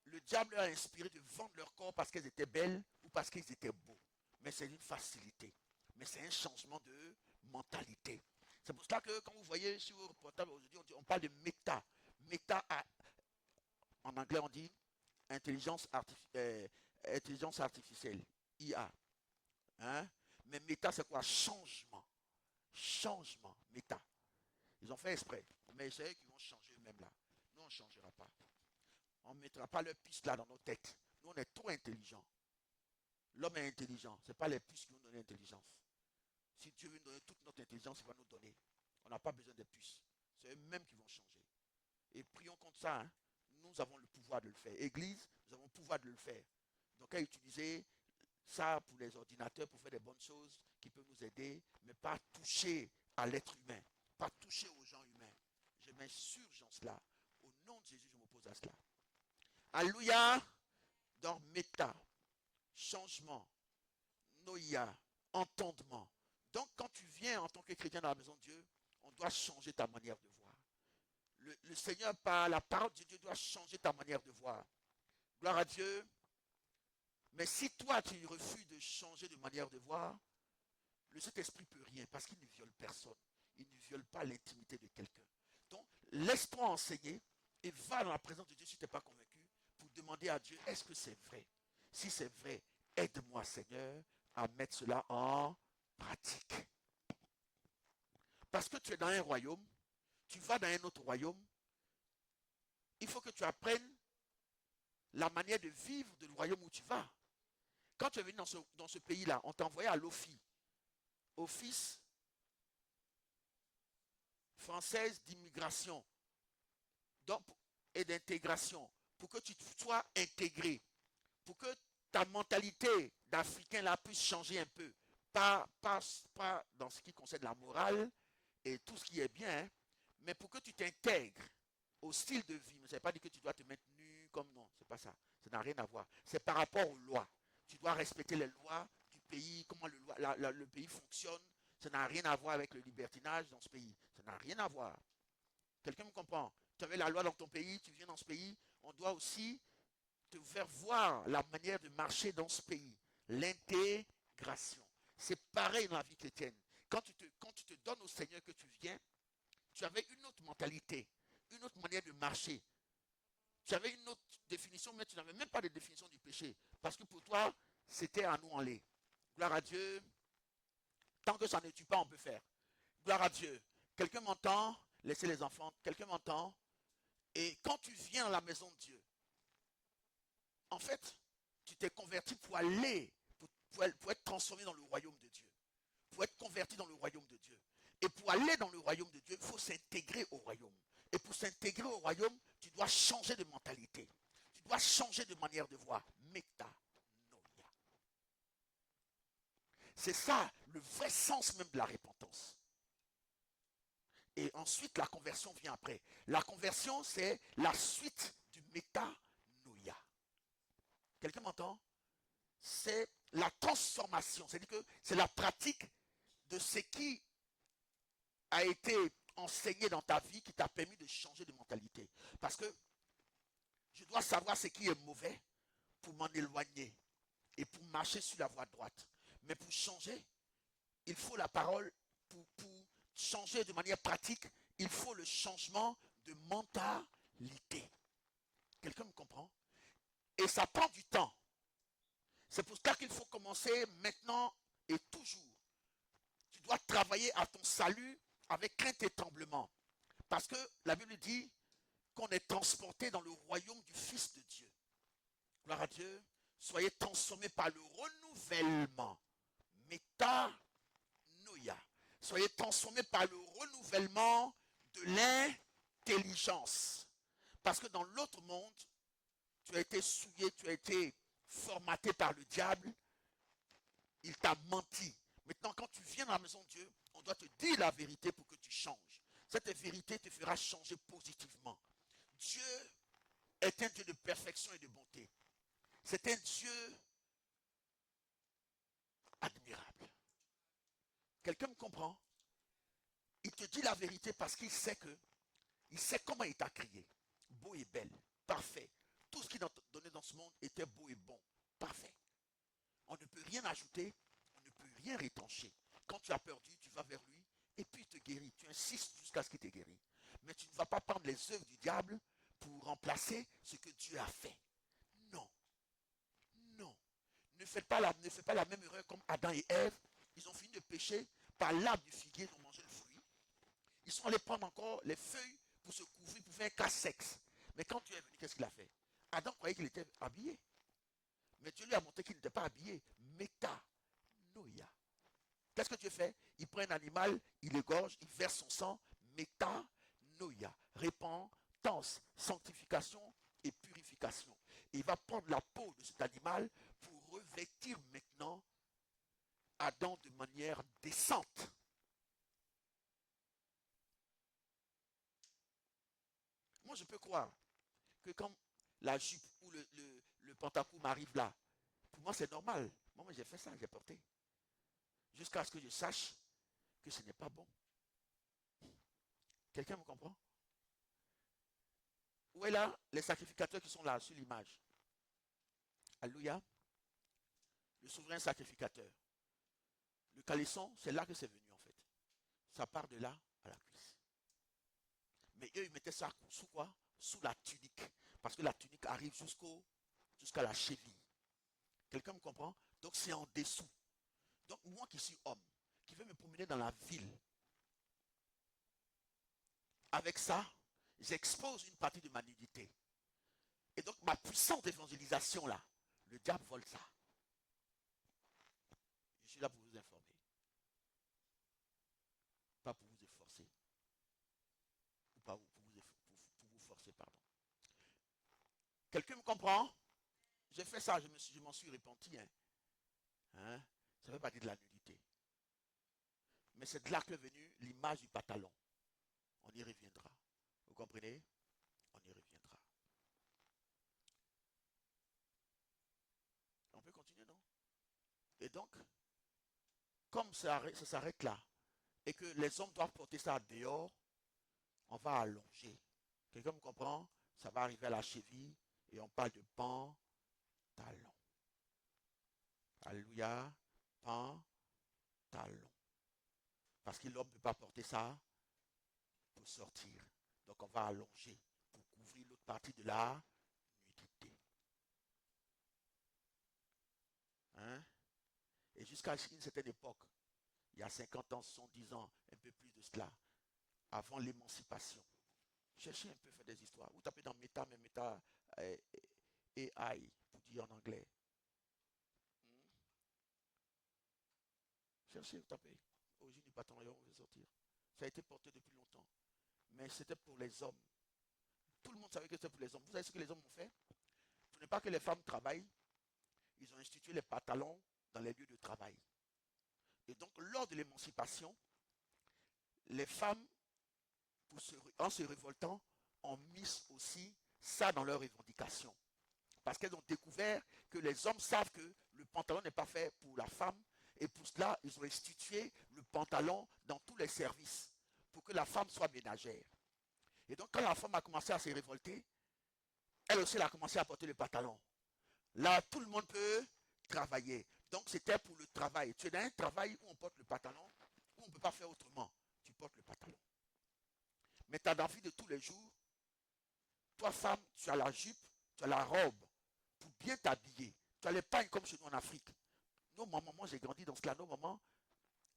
le diable leur a inspiré de vendre leur corps parce qu'elles étaient belles ou parce qu'ils étaient beaux. Mais c'est une facilité. Mais c'est un changement de mentalité. C'est pour cela que quand vous voyez sur vos portables aujourd'hui, on parle de méta. Méta, en anglais, on dit intelligence artificielle, IA. Hein? Mais méta, c'est quoi? Changement. Changement, méta. Ils ont fait exprès. Mais c'est eux qui vont changer eux-mêmes là. Nous, on ne changera pas. On ne mettra pas leur puce là dans nos têtes. Nous, on est trop intelligents. L'homme est intelligent. Ce n'est pas les puces qui vont donner l'intelligence. Si Dieu veut nous donner toute notre intelligence, il va nous donner. On n'a pas besoin des puces. C'est eux-mêmes qui vont changer. Et prions contre ça. Hein. Nous avons le pouvoir de le faire. Église, nous avons le pouvoir de le faire. Donc, à utiliser ça pour les ordinateurs, pour faire des bonnes choses qui peuvent nous aider, mais pas toucher à l'être humain, pas toucher aux gens humains. Je m'insurgence là. Au nom de Jésus, je m'oppose à cela. Alléluia. Donc, méta, changement, noïa, entendement. Donc, quand tu viens en tant que chrétien dans la maison de Dieu, on doit changer ta manière de voir. Le Seigneur, par la parole de Dieu, doit changer ta manière de voir. Gloire à Dieu. Mais si toi, tu refuses de changer de manière de voir, le Saint-Esprit ne peut rien parce qu'il ne viole personne. Il ne viole pas l'intimité de quelqu'un. Donc, laisse-toi enseigner et va dans la présence de Dieu si tu n'es pas convaincu pour demander à Dieu, est-ce que c'est vrai? Si c'est vrai, aide-moi, Seigneur, à mettre cela en pratique. Parce que tu es dans un royaume, tu vas dans un autre royaume, il faut que tu apprennes la manière de vivre du royaume où tu vas. Quand tu es venu dans ce pays-là, on t'a envoyé à l'OFI, Office française d'immigration et d'intégration, pour que tu sois intégré, pour que ta mentalité d'Africain là puisse changer un peu, pas dans ce qui concerne la morale et tout ce qui est bien, hein, mais pour que tu t'intègres au style de vie. Mais ça ne veut pas dire que tu dois te mettre nu comme non, c'est pas ça. Ça n'a rien à voir. C'est par rapport aux lois. Tu dois respecter les lois du pays, comment le pays fonctionne. Ça n'a rien à voir avec le libertinage dans ce pays. Ça n'a rien à voir. Quelqu'un me comprend? Tu avais la loi dans ton pays, tu viens dans ce pays, on doit aussi te faire voir la manière de marcher dans ce pays. L'intégration. C'est pareil dans la vie chrétienne. Quand tu te donnes au Seigneur que tu viens, tu avais une autre mentalité, une autre manière de marcher. Tu avais une autre définition, mais tu n'avais même pas de définition du péché. Parce que pour toi, c'était à nous en lait. Gloire à Dieu. Tant que ça ne tue pas, on peut faire. Gloire à Dieu. Quelqu'un m'entend? Laissez les enfants. Quelqu'un m'entend? Et quand tu viens à la maison de Dieu, en fait, tu t'es converti pour aller, pour être transformé dans le royaume de Dieu. Pour être converti dans le royaume de Dieu. Et pour aller dans le royaume de Dieu, il faut s'intégrer au royaume. Et pour s'intégrer au royaume, tu dois changer de mentalité. Tu dois changer de manière de voir. Métanoïa. C'est ça le vrai sens même de la repentance. Et ensuite, la conversion vient après. La conversion, c'est la suite du métanoïa. Quelqu'un m'entend? C'est la transformation. C'est-à-dire que c'est la pratique de ce qui a été enseigné dans ta vie qui t'a permis de changer de mentalité. Parce que je dois savoir ce qui est mauvais pour m'en éloigner et pour marcher sur la voie droite. Mais pour changer, il faut la parole. Pour changer de manière pratique, il faut le changement de mentalité. Quelqu'un me comprend? Et ça prend du temps. C'est pour ça qu'il faut commencer maintenant et toujours. Tu dois travailler à ton salut avec crainte et tremblement. Parce que la Bible dit qu'on est transporté dans le royaume du Fils de Dieu. Gloire à Dieu. Soyez transformés par le renouvellement. Métanoïa. Soyez transformés par le renouvellement de l'intelligence. Parce que dans l'autre monde, tu as été souillé, tu as été formaté par le diable. Il t'a menti. Maintenant, quand tu viens dans la maison de Dieu, on doit te dire la vérité pour que tu changes. Cette vérité te fera changer positivement. Dieu est un Dieu de perfection et de bonté. C'est un Dieu admirable. Quelqu'un me comprend? Il te dit la vérité parce qu'il sait comment il t'a créé. Beau et belle, parfait. Tout ce qu'il a donné dans ce monde était beau et bon, parfait. On ne peut rien ajouter, on ne peut rien rétancher. Quand tu as perdu, tu vas vers lui Et puis il te guérit. Tu insistes jusqu'à ce qu'il te guérisse. Mais tu ne vas pas prendre les œuvres du diable pour remplacer ce que Dieu a fait. Non. Non. Ne faites pas la même erreur comme Adam et Ève. Ils ont fini de pécher. Par l'arbre du figuier, ils ont mangé le fruit. Ils sont allés prendre encore les feuilles pour se couvrir, pour faire un casse-sexe. Mais quand Dieu est venu, qu'est-ce qu'il a fait? Adam croyait qu'il était habillé. Mais Dieu lui a montré qu'il n'était pas habillé. Métanoïa. Qu'est-ce que Dieu fait? Il prend un animal, il l'égorge, il verse son sang. Métanoïa. Repentance, sanctification et purification. Et il va prendre la peau de cet animal pour revêtir maintenant Adam de manière décente. Moi, je peux croire que quand la jupe ou le pantacourt m'arrive là, pour moi, c'est normal. Moi, j'ai fait ça, j'ai porté. Jusqu'à ce que je sache que ce n'est pas bon. Quelqu'un me comprend? Où est là les sacrificateurs qui sont là sur l'image? Alléluia. Le souverain sacrificateur. Le caleçon, c'est là que c'est venu en fait. Ça part de là à la cuisse. Mais eux, ils mettaient ça sous quoi? Sous la tunique. Parce que la tunique arrive jusqu'à la cheville. Quelqu'un me comprend? Donc c'est en dessous. Donc moi qui suis homme, qui veux me promener dans la ville, avec ça, j'expose une partie de ma nudité. Et donc ma puissante évangélisation là, le diable vole ça. Je suis là pour vous informer. Pas pour vous efforcer. Ou pas pour vous forcer, pardon. Quelqu'un me comprend? J'ai fait ça, je m'en suis repenti. Hein? Ça fait partie de la nudité. Mais c'est de là que est venue l'image du pantalon. On y reviendra. Vous comprenez? On y reviendra. On peut continuer, non? Et donc, comme ça s'arrête là, et que les hommes doivent porter ça dehors, on va allonger. Quelqu'un me comprend? Ça va arriver à la cheville, et on parle de pantalon. Alléluia. Pantalon. Parce que l'homme ne peut pas porter ça pour sortir. Donc on va allonger pour couvrir l'autre partie de la nudité. Hein? Et jusqu'à une certaine époque, il y a 50 ans, 70 ans, un peu plus de cela, avant l'émancipation. Cherchez un peu, faire des histoires. Vous tapez dans méta, mais méta AI, pour dire en anglais. Cherchez, vous tapez. Origine du pantalon, on va sortir. Ça a été porté depuis longtemps. Mais c'était pour les hommes. Tout le monde savait que c'était pour les hommes. Vous savez ce que les hommes ont fait? Pour ne pas que les femmes travaillent, ils ont institué les pantalons dans les lieux de travail. Et donc, lors de l'émancipation, les femmes, en se révoltant, ont mis aussi ça dans leurs revendications. Parce qu'elles ont découvert que les hommes savent que le pantalon n'est pas fait pour la femme. Et pour cela, ils ont institué le pantalon dans tous les services pour que la femme soit ménagère. Et donc, quand la femme a commencé à se révolter, elle aussi elle a commencé à porter le pantalon. Là, tout le monde peut travailler. Donc, c'était pour le travail. Tu es dans un travail où on porte le pantalon, où on ne peut pas faire autrement. Tu portes le pantalon. Mais tu as dans la vie de tous les jours, toi, femme, tu as la jupe, tu as la robe pour bien t'habiller. Tu as les pagnes comme chez nous en Afrique. Nos mamans, moi j'ai grandi dans cela, nos mamans,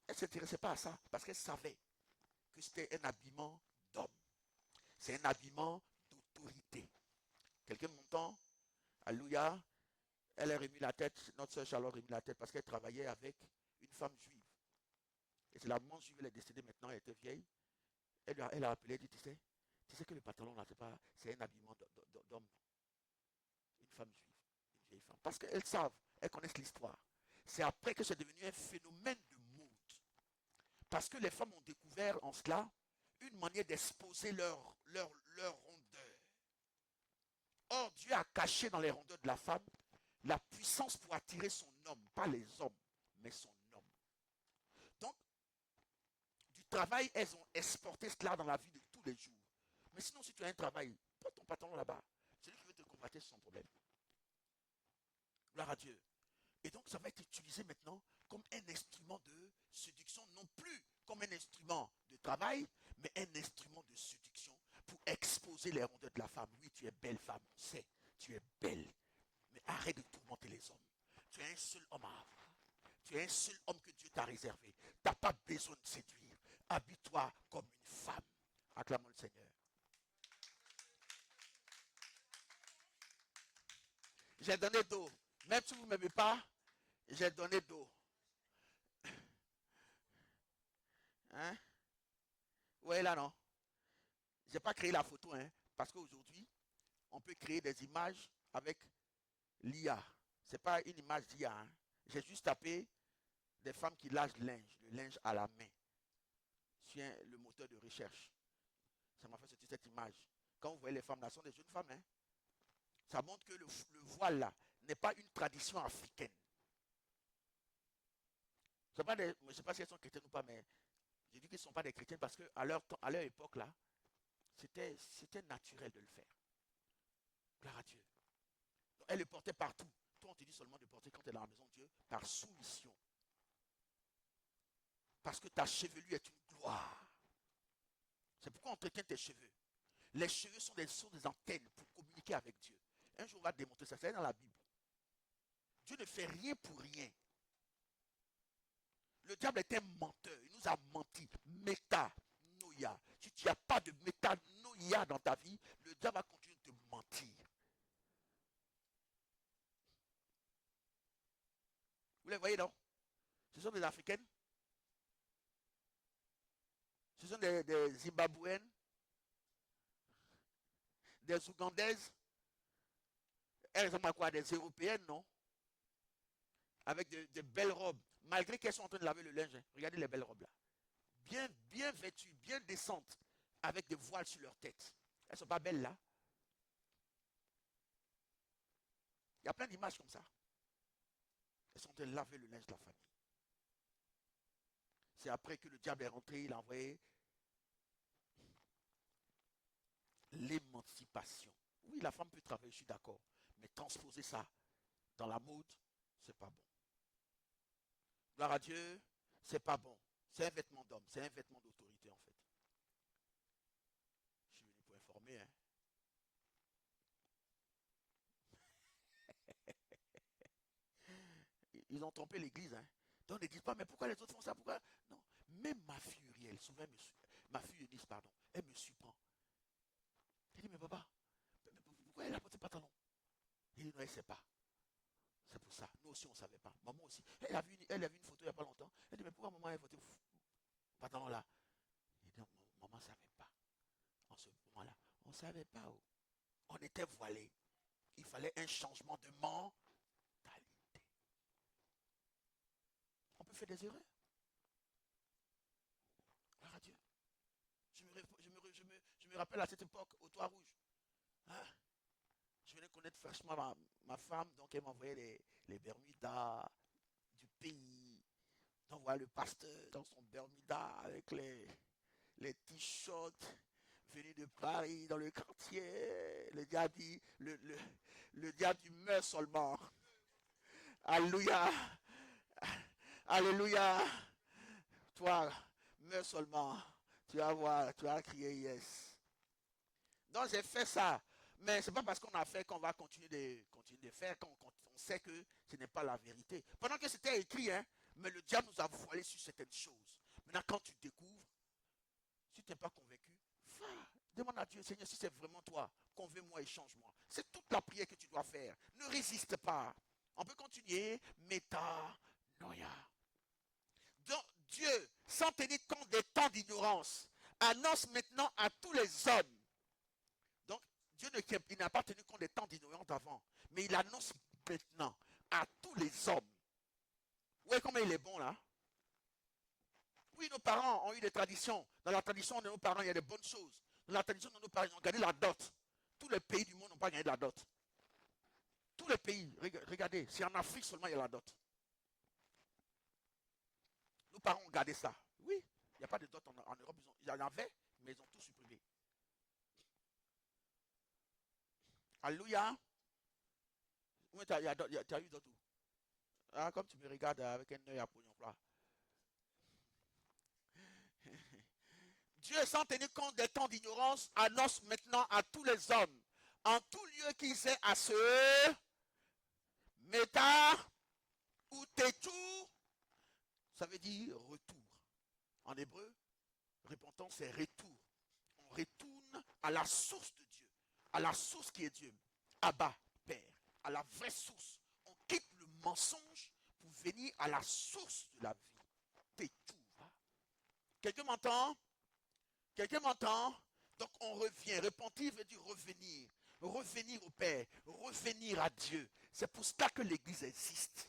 elles ne s'intéressaient pas à ça parce qu'elles savaient que c'était un habillement d'homme. C'est un habillement d'autorité. Quelqu'un m'entend? Alléluia. Elle a remis la tête, notre soeur Charlotte a remis la tête parce qu'elle travaillait avec une femme juive. Et c'est la maman juive, elle est décédée maintenant, elle était vieille. Elle a appelé, elle dit, tu sais que le pantalon là, c'est un habillement d'homme. Une femme juive, une vieille femme. Parce qu'elles savent, elles connaissent l'histoire. C'est après que c'est devenu un phénomène de mode. Parce que les femmes ont découvert en cela une manière d'exposer leur rondeur. Or, Dieu a caché dans les rondeurs de la femme la puissance pour attirer son homme, pas les hommes, mais son homme. Donc, du travail, elles ont exporté cela dans la vie de tous les jours. Mais sinon, si tu as un travail, porte ton pantalon là-bas. Celui qui veut te combattre, c'est son problème. Gloire à Dieu. Et donc, ça va être utilisé maintenant comme un instrument de séduction, non plus comme un instrument de travail, mais un instrument de séduction pour exposer les rondeurs de la femme. Oui, tu es belle femme, on sait, tu es belle. Mais arrête de tourmenter les hommes. Tu es un seul homme à avoir. Tu es un seul homme que Dieu t'a réservé. Tu n'as pas besoin de séduire. Habille-toi comme une femme. Acclamons le Seigneur. J'ai donné d'eau. Même si vous ne m'aimez pas, j'ai donné d'eau. Hein? Ouais, là, non. Je n'ai pas créé la photo, hein, parce qu'aujourd'hui, on peut créer des images avec l'IA. Ce n'est pas une image d'IA. Hein. J'ai juste tapé des femmes qui lâchent le linge à la main, sur le moteur de recherche. Ça m'a fait sortir cette image. Quand vous voyez les femmes là, ce sont des jeunes femmes. Hein. Ça montre que le voile là n'est pas une tradition africaine. Je ne sais pas si elles sont chrétiennes ou pas, mais je dis qu'ils ne sont pas des chrétiennes parce qu'à leur époque là, c'était naturel de le faire. Gloire à Dieu. Donc, elle le portait partout. Toi, on te dit seulement de porter quand tu es dans la maison de Dieu par soumission. Parce que ta chevelure est une gloire. C'est pourquoi on entretient tes cheveux. Les cheveux sont des antennes pour communiquer avec Dieu. Un jour, on va démontrer ça. C'est dans la Bible. Dieu ne fait rien pour rien. Le diable est un menteur. Il nous a menti. Métanoïa. Si tu n'as pas de métanoïa dans ta vie, le diable va continuer de te mentir. Vous les voyez, non? Ce sont des Africaines. Ce sont des Zimbabwéennes. Des Ougandaises. Elles ressemblent à quoi? Des Européennes, non? Avec de belles robes. Malgré qu'elles sont en train de laver le linge. Hein. Regardez les belles robes là. Bien vêtues, bien décentes. Avec des voiles sur leur tête. Elles ne sont pas belles là. Il y a plein d'images comme ça. Elles sont en train de laver le linge de la famille. C'est après que le diable est rentré, il a envoyé l'émancipation. Oui, la femme peut travailler, je suis d'accord. Mais transposer ça dans la mode, c'est pas bon. Gloire à Dieu, c'est pas bon. C'est un vêtement d'homme, c'est un vêtement d'autorité en fait. Je suis venu pour informer. Hein. Ils ont trompé l'église. Hein. Donc ne dites pas, mais pourquoi les autres font ça? Pourquoi? Non. Même ma fille Uriel, souvent, ma fille Eunice, pardon, elle me surprend. Elle dit, mais papa, pourquoi elle a porté pantalon? Il dit, non, elle ne sait pas. C'est pour ça. Nous aussi, on ne savait pas. Maman aussi. Elle a vu une photo il n'y a pas longtemps. Elle dit, mais pourquoi maman a porté pantalon là? Il dit, non, maman ne savait pas. En ce moment-là, on ne savait pas. Oh. On était voilés. Il fallait un changement de mentalité. On peut faire des erreurs. Gloire à Dieu. Je me rappelle à cette époque, au Toit Rouge. Hein? Je venais connaître fraîchement ma femme, donc elle m'envoyait les Bermudas du pays. Donc voilà le pasteur dans son Bermuda avec les t-shirts venus de Paris dans le quartier. Le diable dit, le diable dit meurt seulement. Alléluia. Alléluia. Toi, meurs seulement. Tu vas voir, tu vas crier yes. Donc j'ai fait ça. Mais ce n'est pas parce qu'on a fait qu'on va continuer de faire, qu'on sait que ce n'est pas la vérité. Pendant que c'était écrit, hein, mais le diable nous a voilé sur certaines choses. Maintenant, quand tu découvres, si tu n'es pas convaincu, va, demande à Dieu, Seigneur, si c'est vraiment toi, convainc-moi et change-moi. C'est toute la prière que tu dois faire. Ne résiste pas. On peut continuer. Métanoïa. Donc Dieu, sans tenir compte des temps d'ignorance, annonce maintenant à tous les hommes. Donc Dieu il n'a pas tenu compte des temps d'ignorance avant, mais il annonce maintenant à tous les hommes. Vous voyez comment il est bon là? Oui, nos parents ont eu des traditions. Dans la tradition de nos parents, il y a des bonnes choses. Dans la tradition de nos parents, ils ont gardé la dot. Tous les pays du monde n'ont pas gagné de la dot. Tous les pays, regardez, c'est en Afrique seulement il y a la dot. Nos parents ont gardé ça. Oui, il n'y a pas de dot en Europe. Il y en avait, mais ils ont tout supprimé. Alléluia. Tu as eu dot où? Ah, comme tu me regardes avec un œil à pognon plat. Dieu, sans tenir compte des temps d'ignorance, annonce maintenant à tous les hommes, en tout lieu qu'ils aient à se méta ou tétou, ça veut dire retour. En hébreu, repentance, c'est retour. On retourne à la source de Dieu, à la source qui est Dieu. Abba, Père, à la vraie source. On quitte le mensonge pour venir à la source de la vie. Tétou. Quelqu'un m'entend? Quelqu'un m'entend? Donc on revient. Repentir veut dire revenir. Revenir au Père. Revenir à Dieu. C'est pour cela que l'Église existe.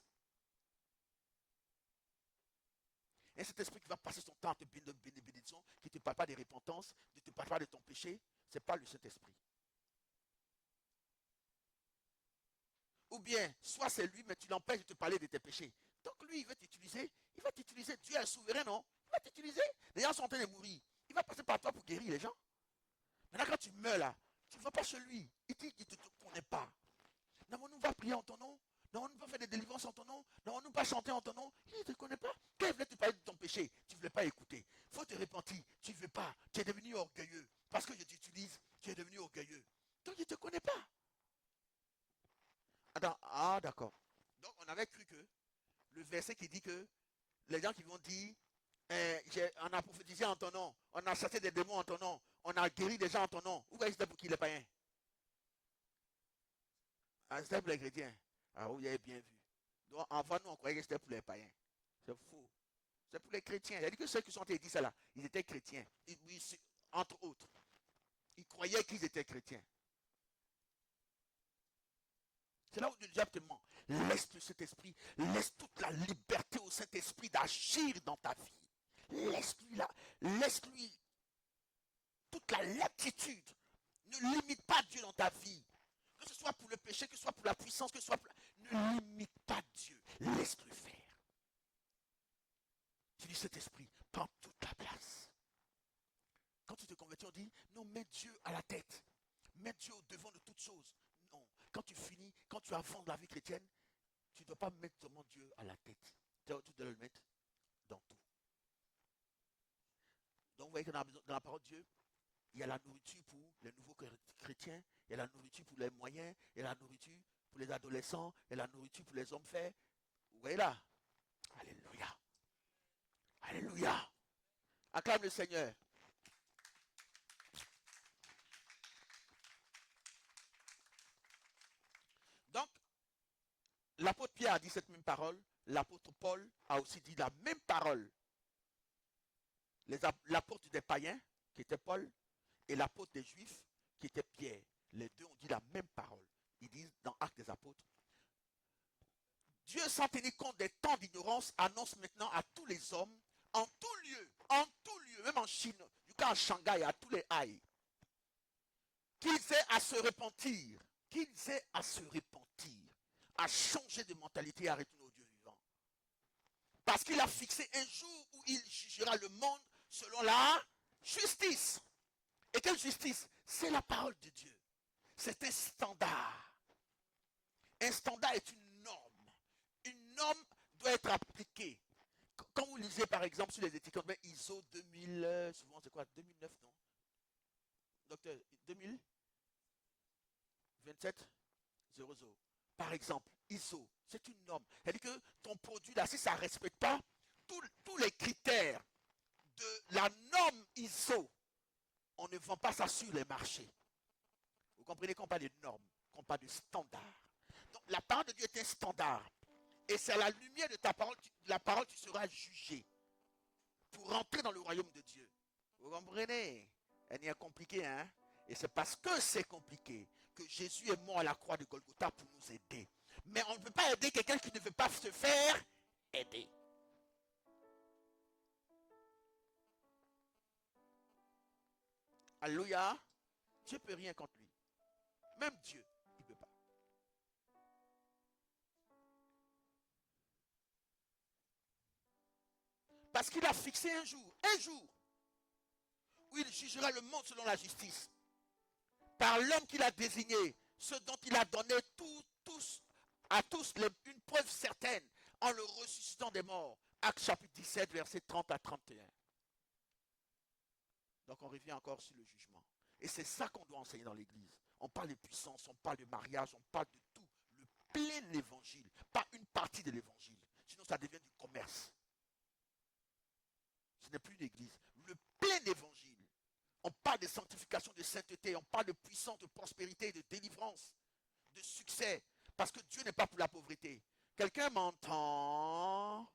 Et cet esprit qui va passer son temps à te bénédiction, qui ne te parle pas de repentance, ne te parle pas de ton péché, ce n'est pas le Saint-Esprit. Ou bien, soit c'est lui, mais tu l'empêches de te parler de tes péchés. Donc lui, il va t'utiliser. Dieu est souverain, non? Il va t'utiliser. Les gens sont en train de mourir. Il va passer par toi pour guérir les gens. Maintenant, quand tu meurs là, tu ne vas pas chez lui. Il dit qu'il ne te connaît pas. N'avons-nous pas prier en ton nom? N'avons-nous pas fait des délivrances en ton nom? N'avons-nous pas chanté en ton nom? Il ne te connaît pas. Quand il voulait te parler de ton péché, tu ne voulais pas écouter. Il faut te repentir. Tu ne veux pas. Tu es devenu orgueilleux. Parce que je t'utilise, tu es devenu orgueilleux. Donc il ne te connaît pas. Attends, ah d'accord. Donc on avait cru que le verset qui dit que les gens qui vont dire on a prophétisé en ton nom, on a chassé des démons en ton nom, on a guéri des gens en ton nom. Où est-ce pour qui les païens? Ah, c'était pour les chrétiens. Ah, vous avez bien vu. Donc, avant nous, on croyait que c'était pour les païens. C'est faux. C'est pour les chrétiens. Il a dit que ceux qui sont dit ça là, ils étaient chrétiens. Entre autres. Ils croyaient qu'ils étaient chrétiens. C'est là où le diable te ment. Laisse cet esprit, laisse toute la liberté au Saint-Esprit d'agir dans ta vie. Laisse-lui toute la latitude. Ne limite pas Dieu dans ta vie. Que ce soit pour le péché, que ce soit pour la puissance, que ce soit pour... Ne limite pas Dieu. Laisse-le faire. Tu dis, cet esprit, prends toute la place. Quand tu te convertis, on dit, non, mets Dieu à la tête. Mets Dieu au devant de toutes choses. Non. Quand tu finis, quand tu avances la vie chrétienne, tu ne dois pas mettre seulement Dieu à la tête. Tu dois le mettre dans tout. Donc vous voyez que dans la parole de Dieu, il y a la nourriture pour les nouveaux chrétiens, il y a la nourriture pour les moyens, il y a la nourriture pour les adolescents, il y a la nourriture pour les hommes faits. Vous voyez là? Alléluia. Alléluia. Acclame le Seigneur. Donc, l'apôtre Pierre a dit cette même parole, l'apôtre Paul a aussi dit la même parole. L'apôtre des païens, qui était Paul, et l'apôtre des Juifs, qui était Pierre. Les deux ont dit la même parole. Ils disent dans Actes des Apôtres, Dieu, sans tenir compte des temps d'ignorance, annonce maintenant à tous les hommes, en tout lieu, même en Chine, jusqu'à Shanghai, à tous les haïs, qu'ils aient à se repentir, à changer de mentalité, à retourner au Dieu vivant. Parce qu'il a fixé un jour où il jugera le monde selon la justice. Et quelle justice? C'est la parole de Dieu. C'est un standard. Un standard est une norme. Une norme doit être appliquée. Quand vous lisez par exemple sur les étiquettes, ISO 2000, souvent c'est quoi? 2009, non? Docteur, 2027 00. Par exemple, ISO, c'est une norme. C'est-à-dire que ton produit là, si ça ne respecte pas tous les critères de la norme ISO, on ne vend pas ça sur les marchés. Vous comprenez qu'on parle de normes, qu'on parle de standards. Donc la parole de Dieu est un standard. Et c'est à la lumière de ta parole, la parole, tu seras jugé pour rentrer dans le royaume de Dieu. Vous comprenez? Elle est compliquée, hein? Et c'est parce que c'est compliqué que Jésus est mort à la croix de Golgotha pour nous aider. Mais on ne peut pas aider quelqu'un qui ne veut pas se faire aider. Alléluia. Dieu ne peut rien contre lui. Même Dieu, il ne peut pas. Parce qu'il a fixé un jour, où il jugera le monde selon la justice. Par l'homme qu'il a désigné, ce dont il a donné à tous une preuve certaine, en le ressuscitant des morts. Actes chapitre 17, verset 30 à 31. Donc on revient encore sur le jugement. Et c'est ça qu'on doit enseigner dans l'église. On parle de puissance, on parle de mariage, on parle de tout. Le plein évangile, pas une partie de l'évangile. Sinon ça devient du commerce. Ce n'est plus une église. Le plein évangile. On parle de sanctification, de sainteté, on parle de puissance, de prospérité, de délivrance, de succès. Parce que Dieu n'est pas pour la pauvreté. Quelqu'un m'entend?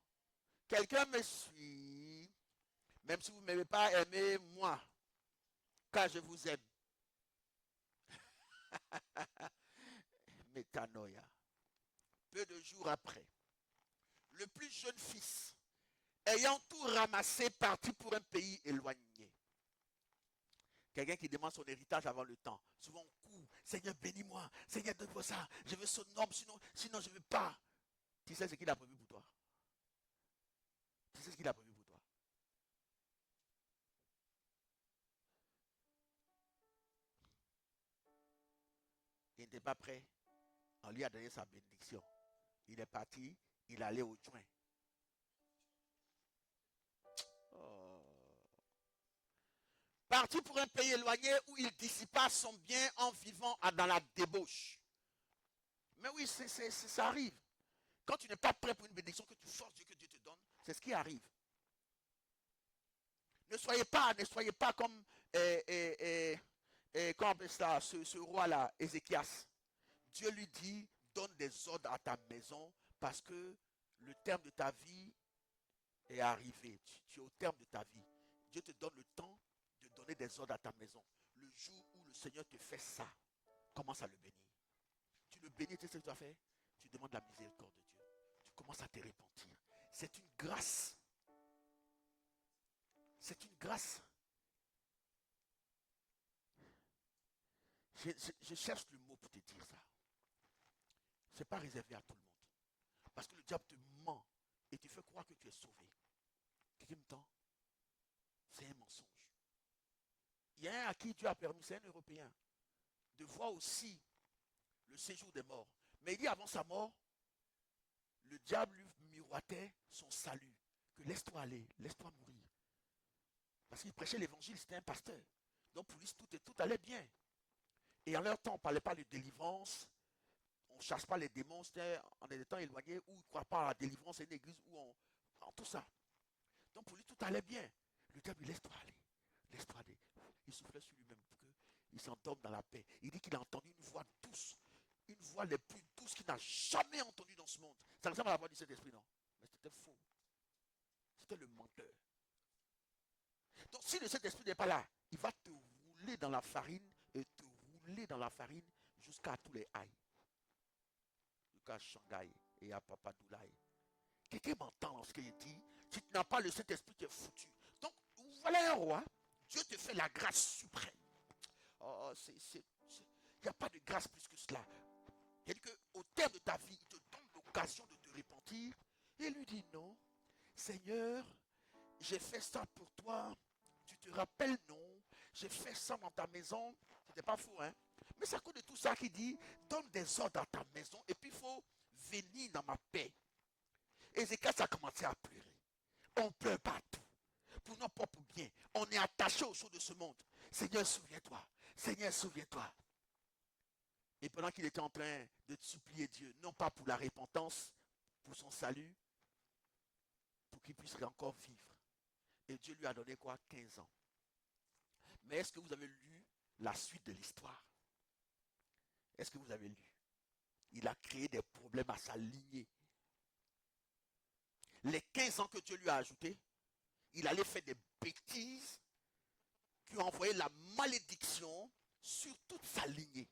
Quelqu'un me suit? Même si vous ne m'aimez pas, aimez-moi. Car je vous aime. Métanoïa. Peu de jours après, le plus jeune fils, ayant tout ramassé, partit pour un pays éloigné. Quelqu'un qui demande son héritage avant le temps. Souvent on court. Seigneur, bénis-moi. Seigneur, donne-moi ça. Je veux son homme, sinon je ne veux pas. Tu sais ce qu'il a prévu pour toi. Tu sais ce qu'il a prévu pour toi. Il n'était pas prêt. On lui a donné sa bénédiction. Il est parti. Il allait au joint. Oh. Parti pour un pays éloigné où il dissipa son bien en vivant dans la débauche. Mais oui, ça arrive. Quand tu n'es pas prêt pour une bénédiction, que tu forces Dieu, que Dieu te donne, c'est ce qui arrive. Ne soyez pas comme comment on appelle ça, ce roi-là, Ézéchias. Dieu lui dit, donne des ordres à ta maison parce que le terme de ta vie est arrivé. Tu es au terme de ta vie. Dieu te donne le temps de donner des ordres à ta maison. Le jour où le Seigneur te fait ça, commence à le bénir. Tu le bénis, tu sais ce que tu as fait? Tu demandes la miséricorde de Dieu. Tu commences à te repentir. C'est une grâce. C'est une grâce. Je cherche le mot pour te dire ça. Ce n'est pas réservé à tout le monde. Parce que le diable te ment et te fait croire que tu es sauvé. Quelqu'un me tend? C'est un mensonge. Il y a un à qui Dieu a permis, c'est un Européen, de voir aussi le séjour des morts. Mais il dit avant sa mort, le diable lui miroitait son salut. Que laisse-toi aller, laisse-toi mourir. Parce qu'il prêchait l'évangile, c'était un pasteur. Donc pour lui, tout allait bien. Et en leur temps, on ne parlait pas de délivrance. On ne chasse pas les démons. C'était en des temps éloignés où ils ne croient pas à la délivrance. C'est une église où en tout ça. Donc pour lui, tout allait bien. Le diable, laisse-toi aller. Laisse-toi aller. Il soufflait sur lui-même pour qu'il s'endorme dans la paix. Il dit qu'il a entendu une voix douce. Une voix les plus douces qu'il n'a jamais entendue dans ce monde. Ça ressemble à la voix du Saint-Esprit, non? Mais c'était faux. C'était le menteur. Donc si le Saint-Esprit n'est pas là, il va te rouler dans la farine et te rouler dans la farine jusqu'à tous les haïs. Jusqu'à Shanghai et à Papadoulaye. Quelqu'un m'entend lorsqu'il dit, si tu n'as pas le Saint-Esprit, tu es foutu. Donc voilà un roi, Dieu te fait la grâce suprême. Oh, il n'y a pas de grâce plus que cela. Il dit qu'au terme de ta vie, il te donne l'occasion de te repentir. Et il lui dit non, Seigneur, j'ai fait ça pour toi. Tu te rappelles, non? J'ai fait ça dans ta maison. C'était pas fou, hein? Mais c'est à cause de tout ça qu'il dit, donne des ordres à ta maison et puis il faut venir dans ma paix. Ézéchias a commencé à pleurer. On pleure partout. Pour nos propres biens. On est attaché aux choses de ce monde. Seigneur, souviens-toi. Seigneur, souviens-toi. Et pendant qu'il était en train de supplier Dieu, non pas pour la repentance, pour son salut, pour qu'il puisse encore vivre. Et Dieu lui a donné quoi? 15 ans. Mais est-ce que vous avez lu la suite de l'histoire? Est-ce que vous avez lu? Il a créé des problèmes à sa lignée. Les 15 ans que Dieu lui a ajoutés, il allait faire des bêtises qui ont envoyé la malédiction sur toute sa lignée.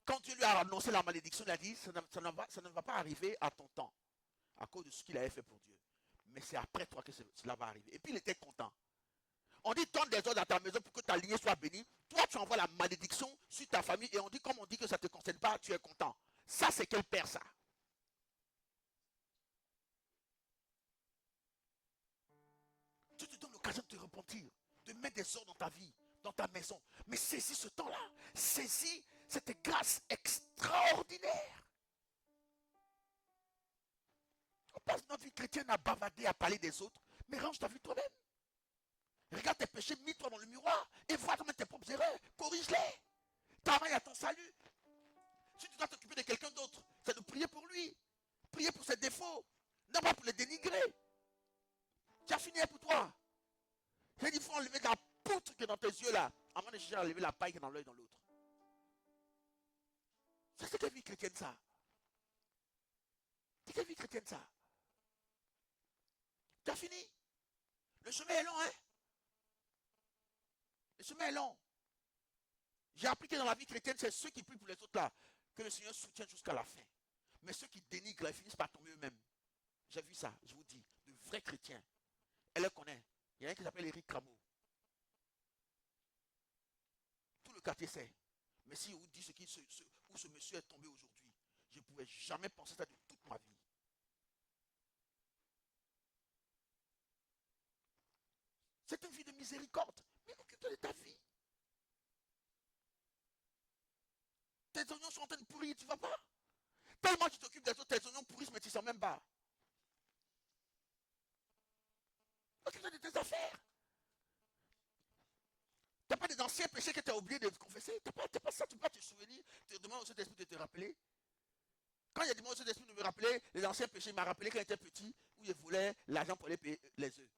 Quand Dieu lui a annoncé la malédiction, il a dit, ça ne va pas arriver à ton temps, à cause de ce qu'il avait fait pour Dieu. Mais c'est après toi que cela va arriver. Et puis il était content. On dit, donne des ordres à ta maison pour que ta lignée soit bénie. Toi, tu envoies la malédiction sur ta famille et on dit, comme on dit que ça ne te concerne pas, tu es content. Ça, c'est quel père, ça? Dieu te donne l'occasion de te repentir, de mettre des ordres dans ta vie, dans ta maison. Mais saisis ce temps-là. Saisis cette grâce extraordinaire. On passe notre vie chrétienne à bavader, à parler des autres, mais range ta vie toi-même. Regarde tes péchés, mets-toi dans le miroir et vois comment tes propres erreurs, corrige-les. Travaille à ton salut. Si tu dois t'occuper de quelqu'un d'autre, c'est de prier pour lui. Prier pour ses défauts, non pas pour les dénigrer. Tu as fini pour toi. J'ai dit, il faut enlever la poutre qui est dans tes yeux là, avant de chercher à enlever la paille qui est dans l'œil dans l'autre. C'est quelle vie chrétienne ça? C'est quelle vie chrétienne ça? Tu as fini? Le chemin est long, hein? Le chemin est long. J'ai appris que dans la vie chrétienne, c'est ceux qui prient pour les autres là, que le Seigneur soutient jusqu'à la fin. Mais ceux qui dénigrent, ils finissent par tomber eux-mêmes. J'ai vu ça, je vous dis, de vrais chrétiens. Elle le connaît. Il y a un qui s'appelle Éric Crameau. Tout le quartier sait. Mais si on vous dit où ce monsieur est tombé aujourd'hui, je ne pouvais jamais penser ça de toute ma vie. C'est une vie de miséricorde. Mais occupe-toi de ta vie. Tes oignons sont en train de pourrir, tu ne vas pas. Tellement tu t'occupes des autres, tes oignons pourrissent, mais tu ne sens même pas. Occupe-toi de tes affaires. Tu n'as pas des anciens péchés que tu as oublié de confesser. Tu n'as pas ça, tu ne peux pas te souvenir. Tu demandes au Saint-Esprit de te rappeler. Quand il y a demandé au Saint-Esprit de me rappeler, les anciens péchés, il m'a rappelé quand il était petit, où il voulait l'argent pour aller payer les œufs.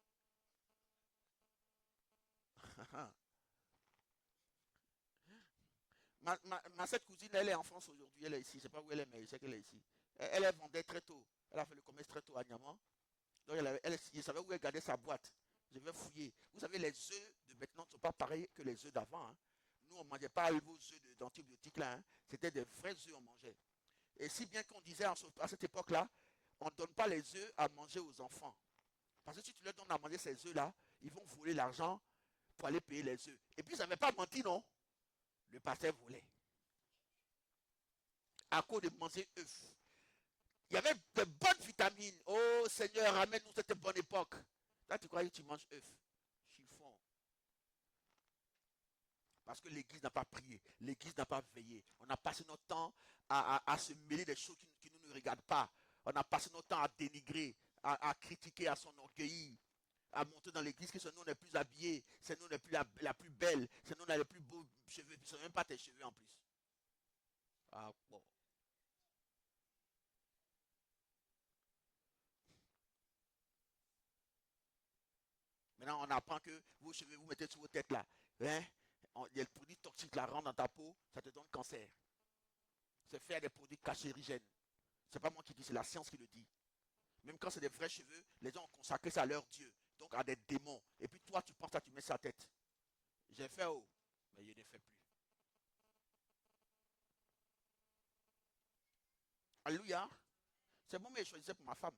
Ma cette cousine, elle est en France aujourd'hui, elle est ici. Je ne sais pas où elle est, mais je sais qu'elle est ici. Elle vendait très tôt. Elle a fait le commerce très tôt à Niamant. Donc elle savait où elle gardait sa boîte. Je vais fouiller. Vous savez, les œufs de maintenant ne sont pas pareils que les œufs d'avant. Hein. Nous, on ne mangeait pas vos œufs d'antibiotiques là. Hein. C'était des vrais œufs qu'on mangeait. Et si bien qu'on disait à cette époque-là, on ne donne pas les œufs à manger aux enfants. Parce que si tu leur donnes à manger ces œufs-là, ils vont voler l'argent pour aller payer les œufs. Et puis, ils n'avaient pas menti, non? Le pasteur volait. À cause de manger œufs. Il y avait de bonnes vitamines. Oh Seigneur, ramène-nous cette bonne époque. Là, tu croyais que tu manges œufs. Chiffon. Parce que l'église n'a pas prié. L'église n'a pas veillé. On a passé notre temps à se mêler des choses qui ne nous regardent pas. On a passé notre temps à dénigrer, à critiquer, à s'en orgueillir, à monter dans l'église que c'est nous on est plus habillés, c'est nous on est plus la plus belle, c'est nous on a les plus beaux cheveux, puis c'est même pas tes cheveux en plus. Ah bon. Maintenant on apprend que vos cheveux vous mettez sur vos têtes là. Hein? Il y a le produit toxique là rentre dans ta peau, ça te donne cancer. C'est faire des produits cancérigènes. C'est pas moi qui dis, c'est la science qui le dit. Même quand c'est des vrais cheveux, les gens ont consacré ça à leur Dieu, donc à des démons. Et puis toi, tu penses ça, tu mets sa tête. J'ai fait oh, mais je ne fais plus. Alléluia. C'est bon, mais je choisissais pour ma femme.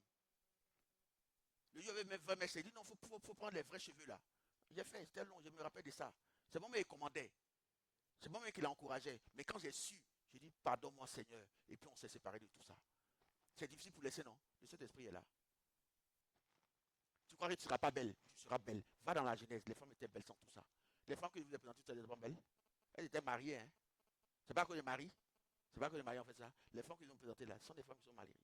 Le Dieu avait mes vrais mèches. Il dit non, il faut prendre les vrais cheveux là. J'ai fait, c'était long, je me rappelle de ça. C'est bon, mais il commandait. C'est bon, mais qu'il encourageait. Mais quand j'ai su, j'ai dit pardonne-moi Seigneur. Et puis on s'est séparés de tout ça. C'est difficile pour laisser, non? Le Saint-Esprit est là. Tu crois que tu ne seras pas belle? Tu seras belle. Va dans la Genèse. Les femmes étaient belles sans tout ça. Les femmes que je vous ai présentées, elles étaient pas belles. Elles étaient mariées. Hein? C'est pas que les maris. C'est pas que les maris ont fait ça. Les femmes qu'ils ont présentées là, ce sont des femmes qui sont mariées.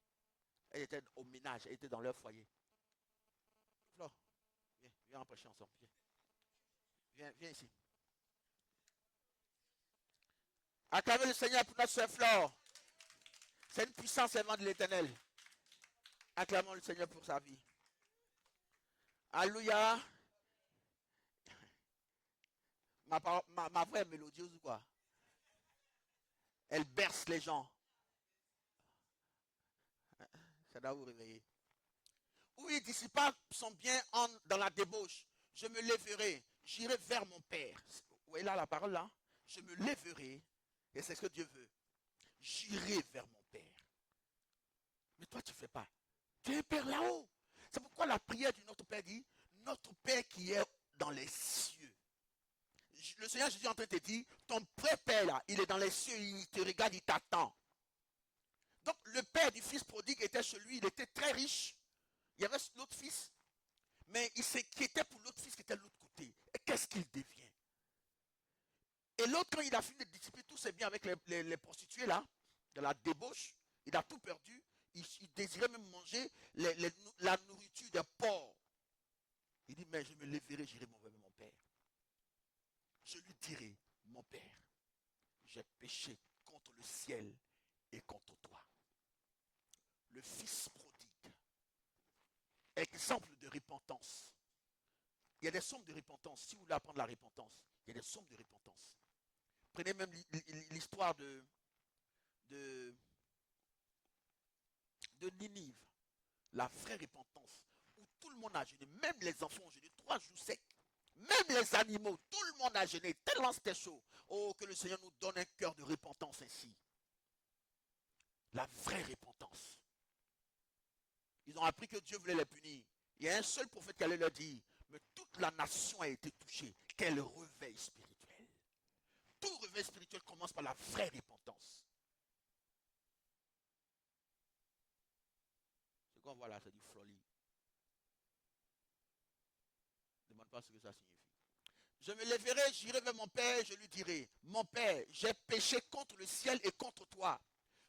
Elles étaient au ménage. Elles étaient dans leur foyer. Flore, viens prêcher ensemble. Viens ici. Acclamez le Seigneur pour notre soeur Flore. C'est une puissance servante de l'Éternel. Acclamons le Seigneur pour sa vie. Alléluia. Ma voix est mélodieuse ou quoi? Elle berce les gens. Ça doit vous réveiller. Où il dissipa son bien dans la débauche. Je me lèverai, j'irai vers mon Père. Vous voyez là la parole là? Je me lèverai, et c'est ce que Dieu veut. J'irai vers mon Père. Mais toi tu ne fais pas. Tu es un Père là-haut. C'est pourquoi la prière de notre Père dit, notre Père qui est dans les cieux. Le Seigneur Jésus est en train de te dire, ton vrai Père là, il est dans les cieux, il te regarde, il t'attend. Donc le père du fils prodigue était chez lui, il était très riche. Il y avait l'autre fils, mais il s'inquiétait pour l'autre fils qui était de l'autre côté. Et qu'est-ce qu'il devient? Et l'autre, quand il a fini de dissiper tous ses biens avec les prostituées là, de la débauche, il a tout perdu, il désirait même manger la nourriture des porcs. Il dit, mais je me lèverai, j'irai vers mon père. Je lui dirai, mon père, j'ai péché contre le ciel et contre toi. Le fils prodigue, exemple de repentance. Il y a des sommes de repentance. Si vous voulez apprendre la repentance, il y a des sommes de repentance. Prenez même l'histoire de Ninive, la vraie repentance, où tout le monde a jeûné, même les enfants ont jeûné 3 jours secs, même les animaux, tout le monde a jeûné, tellement c'était chaud. Oh, que le Seigneur nous donne un cœur de repentance ainsi. La vraie repentance. Ils ont appris que Dieu voulait les punir. Il y a un seul prophète qui allait leur dire, mais toute la nation a été touchée. Quel réveil spirituel. Tout réveil spirituel commence par la vraie repentance. Ce qu'on voit là, c'est du floli. Ne demande pas ce que ça signifie. Je me lèverai, j'irai vers mon père, je lui dirai, mon père, j'ai péché contre le ciel et contre toi.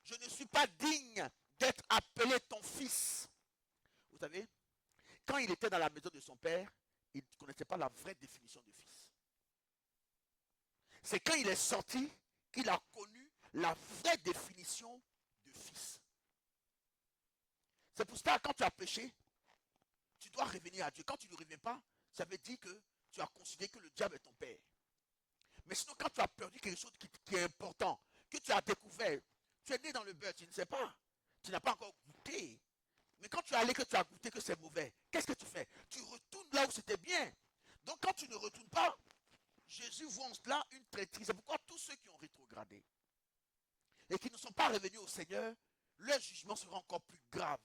Je ne suis pas digne d'être appelé ton fils. Vous savez, quand il était dans la maison de son père, il ne connaissait pas la vraie définition de fils. C'est quand il est sorti qu'il a connu la vraie définition de fils. C'est pour ça que quand tu as péché, tu dois revenir à Dieu. Quand tu ne reviens pas, ça veut dire que tu as considéré que le diable est ton père. Mais sinon, quand tu as perdu quelque chose qui est important, que tu as découvert, tu es né dans le beurre, tu ne sais pas. Tu n'as pas encore goûté. Mais quand tu es allé, que tu as goûté que c'est mauvais, qu'est-ce que tu fais? Tu retournes là où c'était bien. Donc quand tu ne retournes pas, Jésus voit en cela une traîtrise. C'est pourquoi tous ceux qui ont rétrogradé et qui ne sont pas revenus au Seigneur, leur jugement sera encore plus grave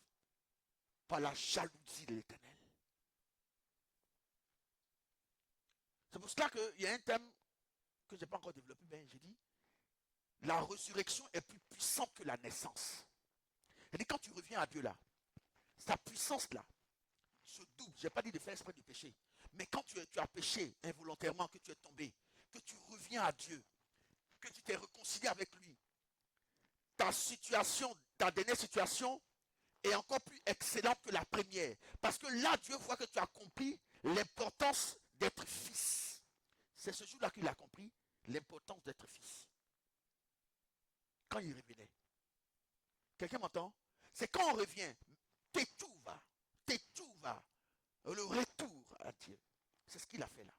par la jalousie de l'Éternel. C'est pour cela qu'il y a un thème que je n'ai pas encore développé, mais j'ai dit, la résurrection est plus puissante que la naissance. Et quand tu reviens à Dieu là, sa puissance là se double. Je n'ai pas dit de faire exprès de pécher. Mais quand tu as péché involontairement, que tu es tombé, que tu reviens à Dieu, que tu t'es réconcilié avec lui, ta situation, ta dernière situation est encore plus excellente que la première. Parce que là, Dieu voit que tu as compris l'importance d'être fils. C'est ce jour-là qu'il a compris l'importance d'être fils. Quand il revenait. Quelqu'un m'entend? C'est quand on revient, t'étouva, le retour à Dieu. C'est ce qu'il a fait là.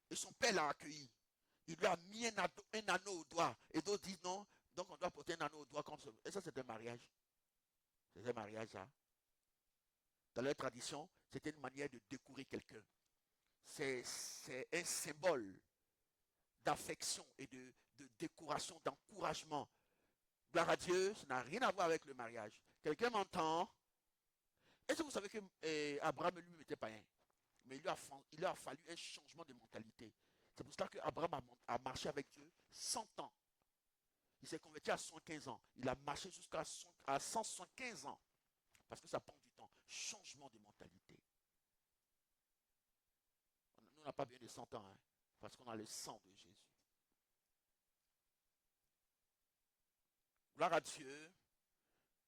Et son père l'a accueilli. Il lui a mis un anneau au doigt. Et d'autres disent non, donc on doit porter un anneau au doigt. Et ça, c'est un mariage. C'est un mariage, ça. Dans leur tradition, c'était une manière de découvrir quelqu'un. C'est un symbole d'affection et de décoration, d'encouragement. Gloire à Dieu, ça n'a rien à voir avec le mariage. Quelqu'un m'entend? Est-ce que vous savez que Abraham lui n'était pas un? Mais il lui a fallu un changement de mentalité. C'est pour cela qu'Abraham a marché avec Dieu 100 ans. Il s'est converti à 115 ans. Il a marché jusqu'à 175 ans. Parce que ça prend du temps. Changement de mentalité. Nous, on n'a pas besoin de 100 ans. Hein, parce qu'on a le sang de Jésus. Gloire à Dieu.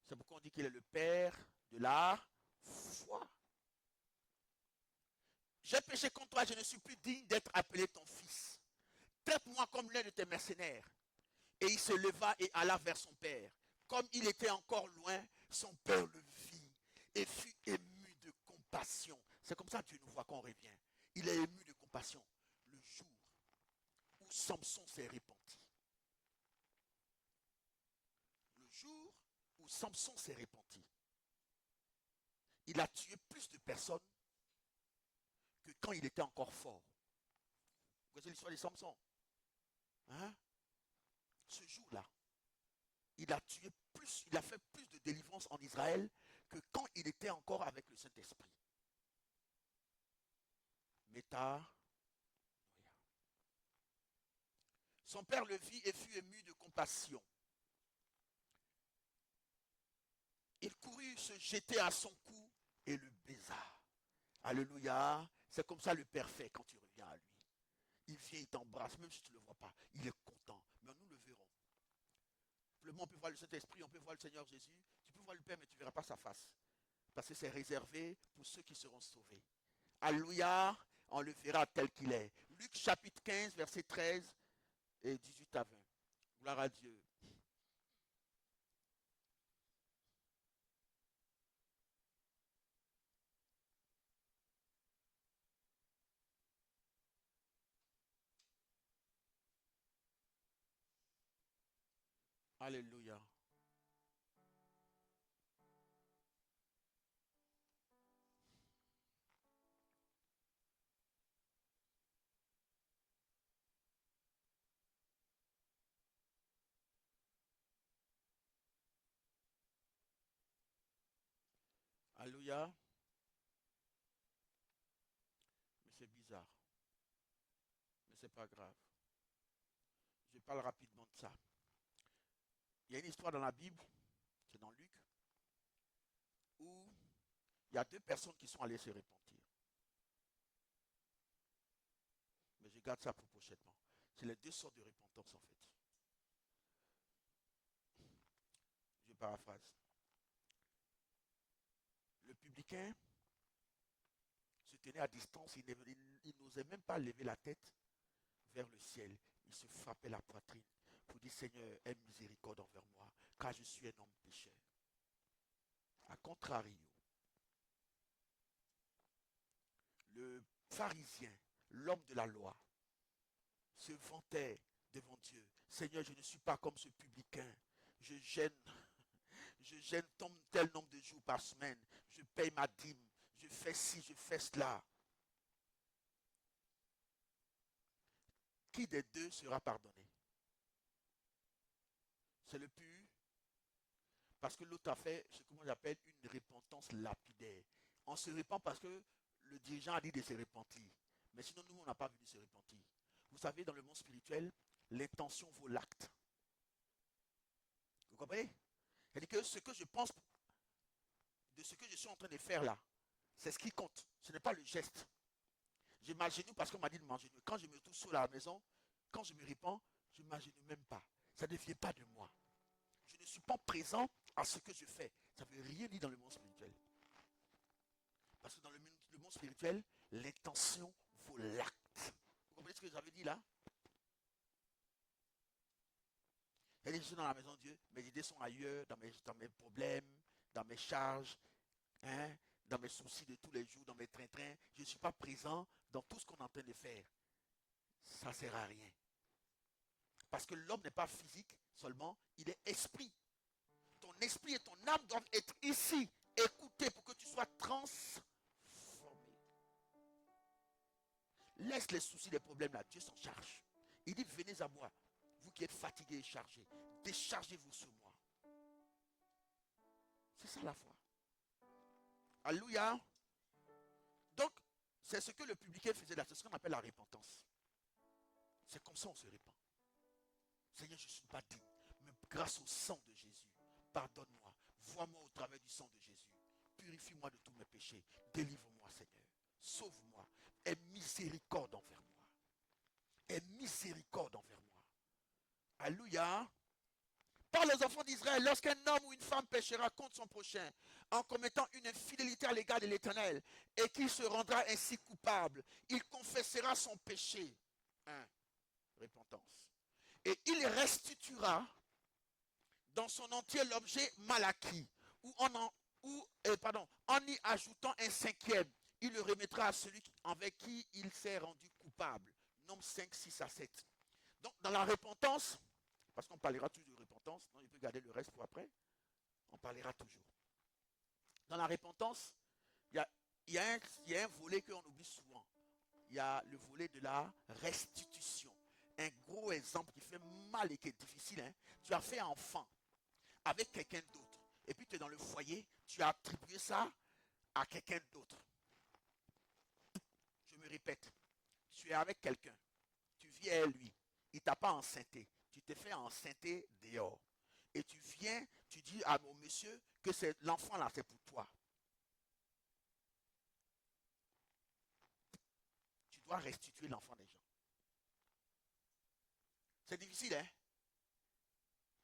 C'est pourquoi on dit qu'il est le Père de la foi. J'ai péché contre toi, je ne suis plus digne d'être appelé ton fils. Traite-moi comme l'un de tes mercenaires. Et il se leva et alla vers son père. Comme il était encore loin, son père le vit et fut ému de compassion. C'est comme ça que Dieu nous voit quand on revient. Il est ému de compassion. Le jour où Samson s'est repenti. Le jour où Samson s'est repenti. Il a tué plus de personnes que quand il était encore fort. Vous connaissez l'histoire de Samson? Hein? Ce jour-là, il a tué plus, il a fait plus de délivrance en Israël que quand il était encore avec le Saint-Esprit. Méta. Son père le vit et fut ému de compassion. Il courut se jeter à son cou et le baisa. Alléluia. C'est comme ça le Père fait quand tu reviens à lui. Il vient, il t'embrasse, même si tu ne le vois pas. Il est content. Mais nous le verrons. Simplement, on peut voir le Saint-Esprit, on peut voir le Seigneur Jésus. Tu peux voir le Père, mais tu ne verras pas sa face. Parce que c'est réservé pour ceux qui seront sauvés. Alléluia, on le verra tel qu'il est. Luc chapitre 15, verset 13 et 18 à 20. Gloire à Dieu. Alléluia. Alléluia. Mais c'est bizarre. Mais c'est pas grave. Je parle rapidement de ça. Il y a une histoire dans la Bible, c'est dans Luc, où il y a deux personnes qui sont allées se repentir. Mais je garde ça pour prochainement. C'est les deux sortes de repentance en fait. Je paraphrase. Le publicain se tenait à distance, il n'osait même pas lever la tête vers le ciel. Il se frappait la poitrine pour dire Seigneur, aie miséricorde envers moi, car je suis un homme pécheur. A contrario, le pharisien, l'homme de la loi, se vantait devant Dieu. Seigneur, je ne suis pas comme ce publicain. Je gêne tel nombre de jours par semaine. Je paye ma dîme. Je fais ci, je fais cela. Qui des deux sera pardonné? C'est le pur. Parce que l'autre a fait ce que moi j'appelle une repentance lapidaire. On se repent parce que le dirigeant a dit de se repentir. Mais sinon, nous, on n'a pas vu de se repentir. Vous savez, dans le monde spirituel, l'intention vaut l'acte. Vous comprenez? C'est-à-dire que ce que je pense de ce que je suis en train de faire là, c'est ce qui compte. Ce n'est pas le geste. Je m'agenouille parce qu'on m'a dit de m'agenouiller. Quand je me trouve seul à la maison, quand je me repens, je ne m'agenouille même pas. Ça ne vient pas de moi. Je ne suis pas présent à ce que je fais. Ça ne veut rien dire dans le monde spirituel. Parce que dans le monde spirituel, l'intention vaut l'acte. Vous comprenez ce que j'avais dit là? Je suis dans la maison de Dieu, mes idées sont ailleurs, dans mes problèmes, dans mes charges, hein, dans mes soucis de tous les jours, dans mes trains-trains. Je ne suis pas présent dans tout ce qu'on est en train de faire. Ça ne sert à rien. Parce que l'homme n'est pas physique seulement, il est esprit. Ton esprit et ton âme doivent être ici, écoutés pour que tu sois transformé. Laisse les soucis, les problèmes là, Dieu s'en charge. Il dit, venez à moi, vous qui êtes fatigués et chargés, déchargez-vous sur moi. C'est ça la foi. Alléluia. Donc, c'est ce que le publicain faisait là, c'est ce qu'on appelle la repentance. C'est comme ça on se répand. Seigneur, je ne suis pas digne, mais grâce au sang de Jésus, pardonne-moi, vois-moi au travers du sang de Jésus, purifie-moi de tous mes péchés, délivre-moi Seigneur, sauve-moi, aie miséricorde envers moi, aie miséricorde envers moi. Alléluia. Par les enfants d'Israël, lorsqu'un homme ou une femme péchera contre son prochain en commettant une infidélité à l'égard de l'Éternel et qu'il se rendra ainsi coupable, il confessera son péché. Repentance. Et il restituera dans son entier l'objet mal acquis, en y ajoutant un cinquième, il le remettra à celui avec qui il s'est rendu coupable. Nombre 5, 6 à 7. Donc dans la repentance, parce qu'on parlera toujours de repentance, non, il peut garder le reste pour après, on parlera toujours. Dans la repentance, il y a un volet qu'on oublie souvent. Il y a le volet de la restitution. Un gros exemple qui fait mal et qui est difficile. Hein? Tu as fait enfant avec quelqu'un d'autre. Et puis tu es dans le foyer, tu as attribué ça à quelqu'un d'autre. Je me répète, tu es avec quelqu'un, tu vis à lui, il ne t'a pas enceinté, tu t'es fait enceinter dehors. Et tu viens, tu dis à mon monsieur que l'enfant là, c'est pour toi. Tu dois restituer l'enfant des gens. C'est difficile, hein?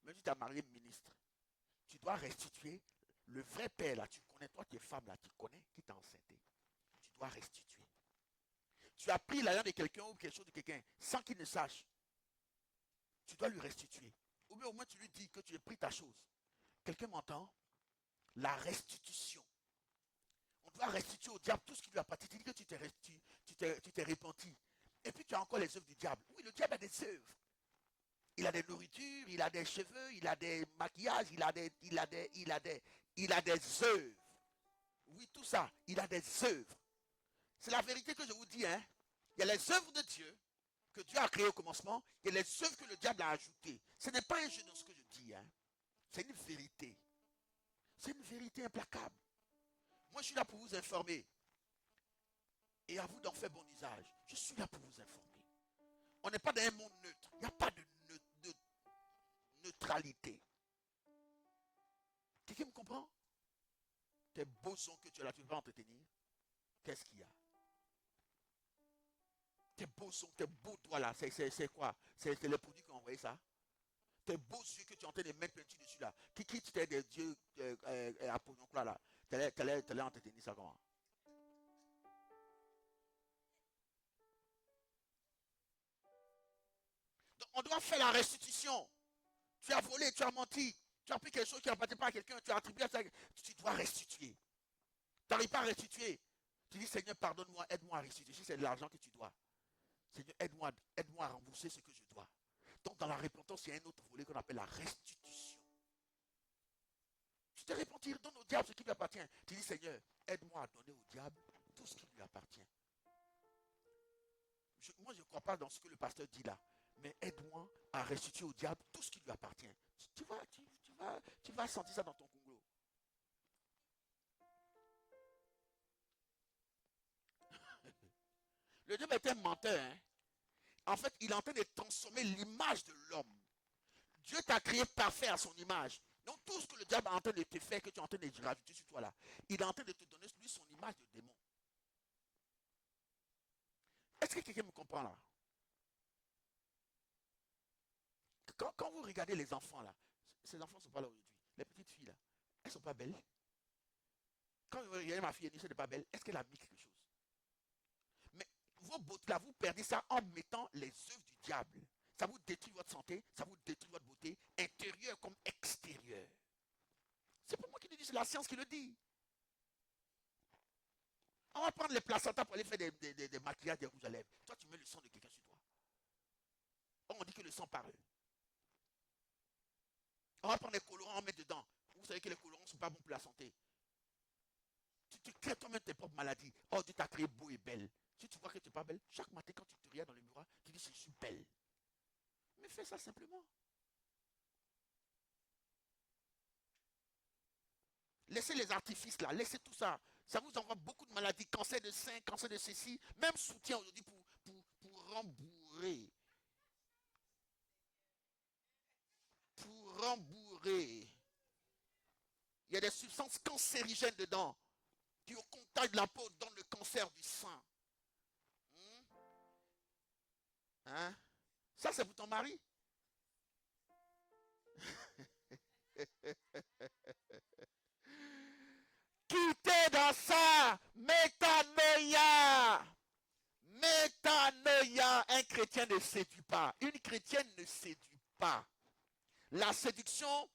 Même si tu as marié ministre, tu dois restituer. Le vrai père là, tu connais, toi qui es femme là, tu connais qui t'a enceinté. Tu dois restituer. Tu as pris l'argent de quelqu'un ou quelque chose de quelqu'un sans qu'il ne sache. Tu dois lui restituer. Ou bien au moins tu lui dis que tu as pris ta chose. Quelqu'un m'entend? La restitution. On doit restituer au diable tout ce qui lui appartient. Tu dis que tu t'es repenti. Et puis tu as encore les œuvres du diable. Oui, le diable a des œuvres. Il a des nourritures, il a des cheveux, il a des maquillages, il a des œuvres. Oui, tout ça, il a des œuvres. C'est la vérité que je vous dis, hein. Il y a les œuvres de Dieu que Dieu a créées au commencement, et les œuvres que le diable a ajoutées. Ce n'est pas un jeu dans ce que je dis, hein. C'est une vérité. C'est une vérité implacable. Moi, je suis là pour vous informer. Et à vous d'en faire bon usage. Je suis là pour vous informer. On n'est pas dans un monde neutre. Il n'y a pas de neutralité. Quelqu'un me comprend? Tes beaux sons que tu as là, tu vas entretenir. Qu'est-ce qu'il y a? Tes beaux sons, tes beaux doigts là, c'est quoi? C'est les produits qui ont envoyé ça? Tes beaux yeux que tu es en train de mettre peinture dessus là. Qui t'es des dieux à pognon là? T'allais entretenir ça comment? Donc, on doit faire la restitution. Tu as volé, tu as menti, tu as pris quelque chose qui n'appartient pas à quelqu'un, tu as attribué à ça. Tu dois restituer. Tu n'arrives pas à restituer. Tu dis, Seigneur, pardonne-moi, aide-moi à restituer. Si c'est de l'argent que tu dois, Seigneur, aide-moi à rembourser ce que je dois. Donc, dans la repentance, il y a un autre volet qu'on appelle la restitution. Tu te repentir, donne au diable ce qui lui appartient. Tu dis, Seigneur, aide-moi à donner au diable tout ce qui lui appartient. Moi, je ne crois pas dans ce que le pasteur dit là. Mais aide-moi à restituer au diable tout ce qui lui appartient. Tu vas sentir ça dans ton Congo. Le diable est un menteur. Hein? En fait, il est en train de transformer l'image de l'homme. Dieu t'a créé parfait à son image. Donc tout ce que le diable est en train de te faire, que tu es en train de rajouter sur toi là, il est en train de te donner lui son image de démon. Est-ce que quelqu'un me comprend là? Quand vous regardez les enfants là, ces enfants ne sont pas là aujourd'hui. Les petites filles là, elles ne sont pas belles. Quand vous regardez ma fille, elle n'est pas belle, est-ce qu'elle a mis quelque chose? Mais vos beautés là, vous perdez ça en mettant les œuvres du diable. Ça vous détruit votre santé, ça vous détruit votre beauté, intérieure comme extérieure. C'est pas moi qui le dis, c'est la science qui le dit. On va prendre les placentas pour aller faire des maquillages, des rouges à lèvres. Toi, tu mets le sang de quelqu'un sur toi. On dit que le sang parle. On va prendre les colorants, on met dedans. Vous savez que les colorants ne sont pas bons pour la santé. Tu crées toi-même tes propres maladies. Oh, Dieu t'a créé beau et belle. Si tu vois que tu n'es pas belle, chaque matin quand tu te regardes dans le miroir, tu dis je suis belle. Mais fais ça simplement. Laissez les artifices là, laissez tout ça. Ça vous envoie beaucoup de maladies, cancer de sein, cancer de ceci, même soutien aujourd'hui pour rembourrer. Pour rembourrer. Il y a des substances cancérigènes dedans qui au contact de la peau donnent le cancer du sein. Hein? Ça c'est pour ton mari. Quittez dans ça, métanoïa. Métanoïa, un chrétien ne séduit pas. Une chrétienne ne séduit pas. La séduction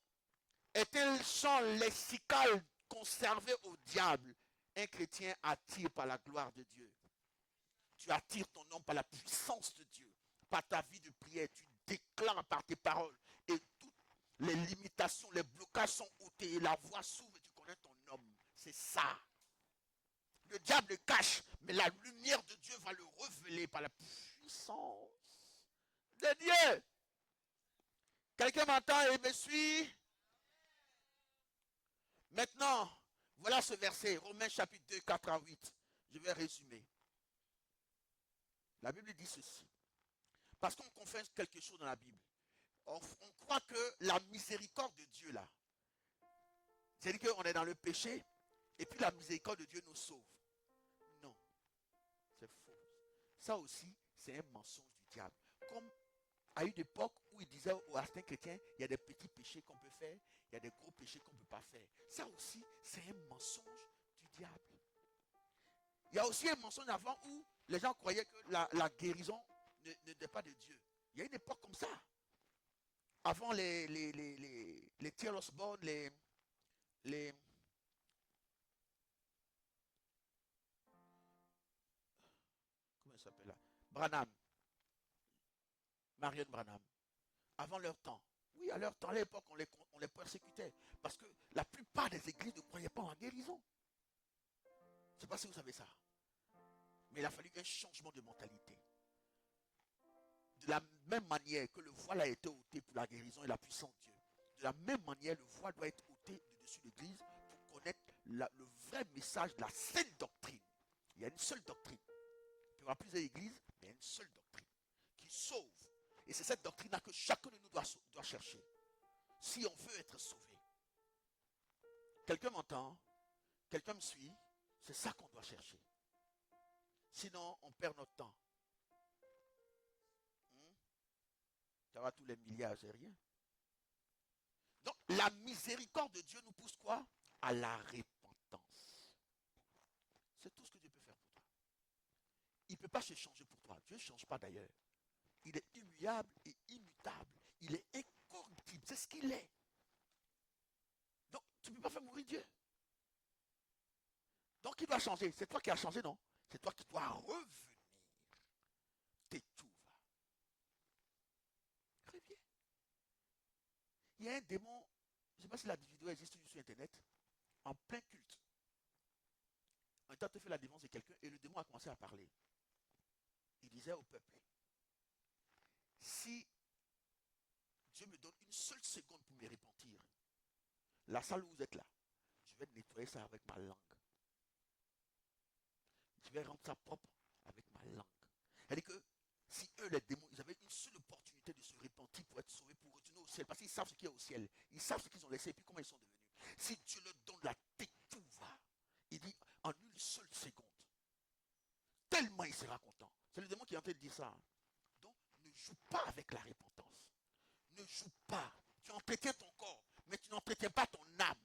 est un champ lexical conservé au diable. Un chrétien attire par la gloire de Dieu. Tu attires ton homme par la puissance de Dieu. Par ta vie de prière, tu déclares par tes paroles. Et toutes les limitations, les blocages sont ôtés. Et la voix s'ouvre et tu connais ton homme. C'est ça. Le diable le cache, mais la lumière de Dieu va le révéler par la puissance de Dieu. Quelqu'un m'entend et me suit? Maintenant, voilà ce verset, Romains chapitre 2, 4 à 8. Je vais résumer. La Bible dit ceci. Parce qu'on confesse quelque chose dans la Bible. On croit que la miséricorde de Dieu là, c'est-à-dire qu'on est dans le péché, et puis la miséricorde de Dieu nous sauve. Non, c'est faux. Ça aussi, c'est un mensonge du diable. Comme à une époque où il disait à certains chrétiens, il y a des petits péchés qu'on peut faire, il y a des gros péchés qu'on ne peut pas faire. Ça aussi, c'est un mensonge du diable. Il y a aussi un mensonge avant où les gens croyaient que la guérison n'était pas de Dieu. Il y a une époque comme ça. Avant les T.L. Osborne, les comment il s'appelle là? Branham, Marion Branham. Avant leur temps. Oui, à leur temps, à l'époque, on les persécutait. Parce que la plupart des églises ne croyaient pas en la guérison. Je ne sais pas si vous savez ça. Mais il a fallu un changement de mentalité. De la même manière que le voile a été ôté pour la guérison et la puissance de Dieu, de la même manière, le voile doit être ôté de dessus de l'église pour connaître le vrai message de la saine doctrine. Il y a une seule doctrine. Il peut y avoir plusieurs églises, mais il y a une seule doctrine qui sauve. Et c'est cette doctrine-là que chacun de nous doit chercher. Si on veut être sauvé. Quelqu'un m'entend? Quelqu'un me suit? C'est ça qu'on doit chercher. Sinon, on perd notre temps. Tu auras tous les milliards, c'est rien. Donc, la miséricorde de Dieu nous pousse quoi? À la repentance. C'est tout ce que Dieu peut faire pour toi. Il ne peut pas se changer pour toi. Dieu ne change pas d'ailleurs. Il est immuable et immutable. Il est incorruptible. C'est ce qu'il est. Donc, tu ne peux pas faire mourir Dieu. Donc, il doit changer. C'est toi qui as changé, non? C'est toi qui dois revenir. T'étouva. Reviens. Il y a un démon, je ne sais pas si la vidéo existe sur Internet, en plein culte. On était en train de faire la défense de quelqu'un et le démon a commencé à parler. Il disait au peuple, si Dieu me donne une seule seconde pour me repentir, la salle où vous êtes là, je vais nettoyer ça avec ma langue. Je vais rendre ça propre avec ma langue. C'est-à-dire que si eux, les démons, ils avaient une seule opportunité de se repentir pour être sauvés, pour retourner au ciel, parce qu'ils savent ce qu'il y a au ciel, ils savent ce qu'ils ont laissé et puis comment ils sont devenus. Si Dieu leur donne la tétouva, il dit en une seule seconde, tellement il sera content. C'est le démon qui est en train de dire ça. Donc, ne joue pas avec la repentance. Ne joue pas. Tu entretiens ton corps, mais tu n'entretiens pas ton âme.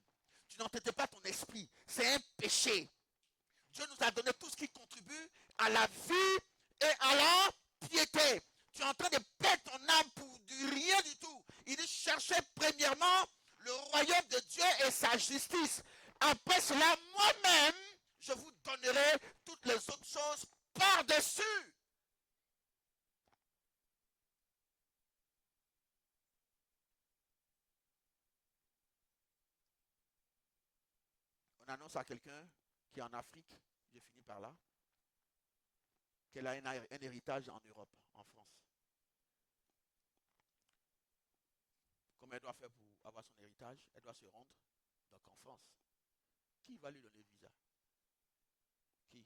Tu n'entretiens pas ton esprit. C'est un péché. Dieu nous a donné tout ce qui contribue à la vie et à la piété. Tu es en train de perdre ton âme pour du rien du tout. Il dit cherchez premièrement le royaume de Dieu et sa justice. Après cela, moi-même, je vous donnerai toutes les autres choses par-dessus. On annonce à quelqu'un qui est en Afrique, j'ai fini par là, qu'elle a un héritage en Europe, en France. Comment elle doit faire pour avoir son héritage? Elle doit se rendre donc en France. Qui va lui donner le visa? Qui?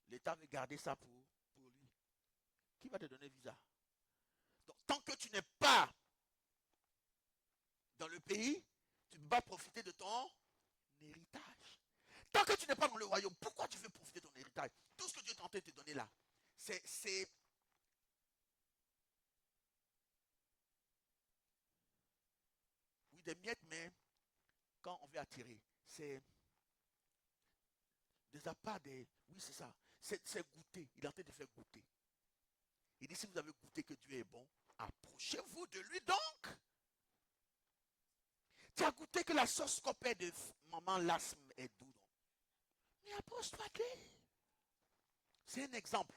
L'État veut garder ça pour lui. Qui va te donner le visa? Donc, tant que tu n'es pas dans le pays, tu ne peux pas profiter de ton héritage. Tant que tu n'es pas dans le royaume, pourquoi tu veux profiter de ton héritage? Tout ce que Dieu est en train de te donner là, c'est oui, des miettes, mais quand on veut attirer, c'est des appâts, oui, c'est ça. C'est goûter. Il est en train de faire goûter. Il dit, si vous avez goûté que Dieu est bon, approchez-vous de lui donc. Tu as goûté que la sauce copée de maman Lasme est doux, non? Mais approche-toi de lui. C'est un exemple.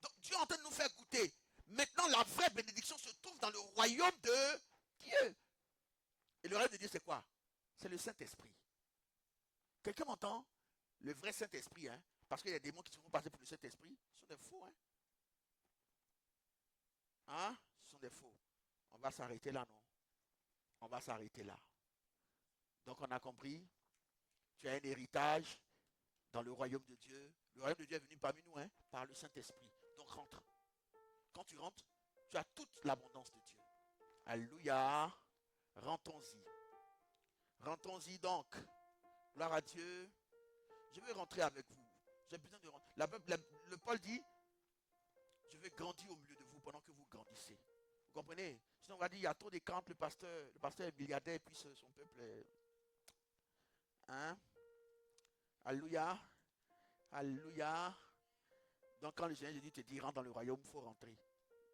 Donc Dieu est en train de nous faire goûter. Maintenant, la vraie bénédiction se trouve dans le royaume de Dieu. Et le royaume de Dieu, c'est quoi? C'est le Saint-Esprit. Quelqu'un m'entend? Le vrai Saint-Esprit, hein? Parce qu'il y a des démons qui se font passer pour le Saint-Esprit. Ce sont des faux, hein? Hein? Ce sont des faux. On va s'arrêter là, non? On va s'arrêter là. Donc on a compris. Tu as un héritage dans le royaume de Dieu. Le royaume de Dieu est venu parmi nous, hein? Par le Saint-Esprit. Donc rentre. Quand tu rentres, tu as toute l'abondance de Dieu. Alléluia. Rentrons-y. Rentrons-y donc. Gloire à Dieu. Je veux rentrer avec vous. J'ai besoin de rentrer. Le Paul dit, je veux grandit au milieu de vous pendant que vous grandissez. Vous comprenez? Sinon, on va dire, il y a trop de camps, le pasteur est milliardaire, et puis son peuple est... Hein? Alléluia. Alléluia. Donc, quand le Seigneur Jésus te dit, rentre dans le royaume, il faut rentrer.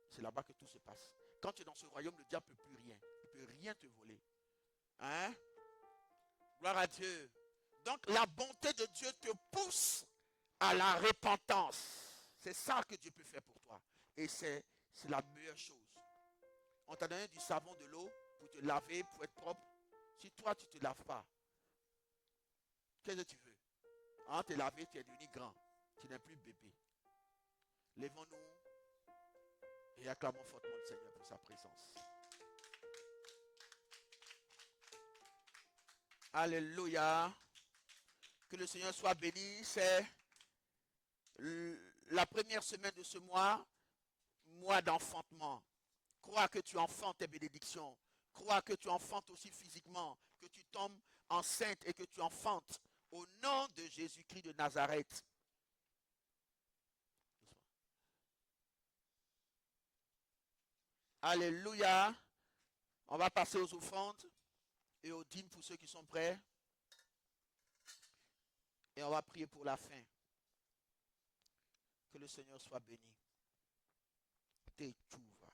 C'est là-bas que tout se passe. Quand tu es dans ce royaume, le diable ne peut plus rien. Il ne peut rien te voler. Hein? Gloire à Dieu. Donc, la bonté de Dieu te pousse à la repentance. C'est ça que Dieu peut faire pour toi. Et c'est la meilleure chose. On t'a donné du savon, de l'eau pour te laver, pour être propre. Si toi, tu ne te laves pas, qu'est-ce que tu veux? En te laver, tu es devenu grand. Tu n'es plus bébé. Lèvons-nous et acclamons fortement le Seigneur pour sa présence. Alléluia. Que le Seigneur soit béni. C'est la première semaine de ce mois d'enfantement. Crois que tu enfantes tes bénédictions. Crois que tu enfantes aussi physiquement. Que tu tombes enceinte et que tu enfantes. Au nom de Jésus-Christ de Nazareth. Alléluia. On va passer aux offrandes et aux dîmes pour ceux qui sont prêts. Et on va prier pour la fin. Que le Seigneur soit béni. Tétouva.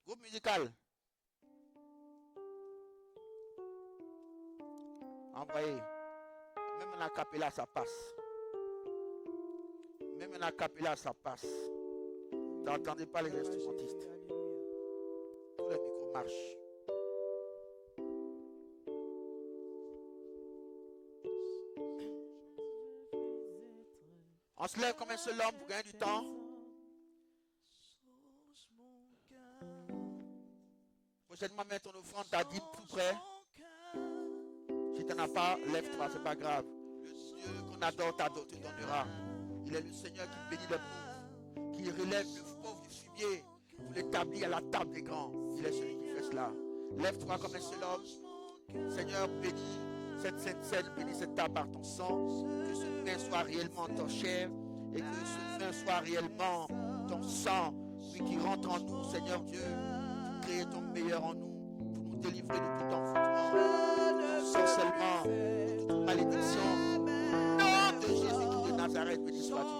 Groupe musical. Envoyez. Même en acapella, ça passe. Même en acapella, ça passe. Tu n'entendais pas les instrumentistes. Tous les micros marchent. On se lève comme un seul homme pour gagner du temps. Prochainement, mets ton offrande, t'as dit tout près. Si tu n'en as pas, lève-toi, c'est pas grave. Le Dieu qu'on adore te donnera. Il est le Seigneur qui bénit les pauvres, qui relève le pauvre du fumier pour l'établir à la table des grands. Il est celui qui fait cela. Lève-toi comme un seul homme. Seigneur, bénis cette sainte scène, bénis cette table par ton sang. Que ce pain soit réellement ton chair et que ce pain soit réellement ton sang. Lui qui rentre en nous, Seigneur Dieu, crée ton meilleur en nous pour nous délivrer de tout enfantement, de tout sorcellement, de toute malédiction. Au nom de Jésus-Christ de Nazareth, béni sois-tu.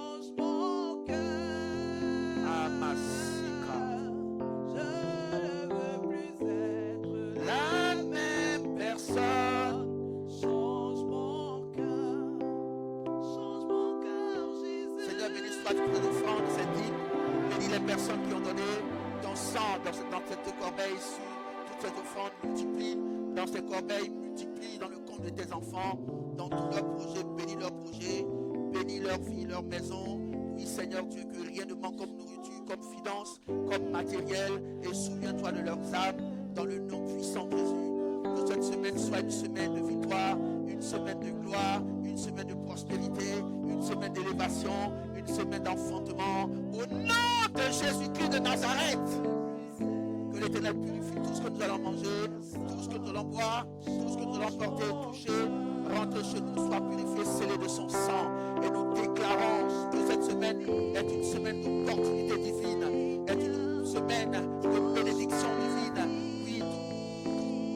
Amasika. Je ne veux plus être la même personne. Change mon cœur, Jésus. Seigneur, béni sois-tu pour l'offrande, cette dîme. Bénis les personnes qui ont donné ton sang dans cette corbeille, sur toute cette offrande, multiplie dans ces corbeilles, multiplie dans le compte de tes enfants, dans tous leurs projets, bénis leurs projets, bénis leur vie, leur maison. Oui, Seigneur Dieu, que rien ne manque comme nourriture, comme finance, comme matériel, et souviens-toi de leurs âmes, dans le nom puissant de Jésus. Que cette semaine soit une semaine de victoire, une semaine de gloire, une semaine de prospérité, une semaine d'élévation, une semaine d'enfantement. Au nom de Jésus-Christ de Nazareth, que l'Éternel purifie tout ce que nous allons manger, tout ce que nous allons boire, tout ce que nous allons porter, toucher, rentrer chez nous, soit purifié, scellé de son sang. Et nous déclarons que cette semaine est une semaine d'opportunité divine, est une semaine de bénédiction divine. Oui,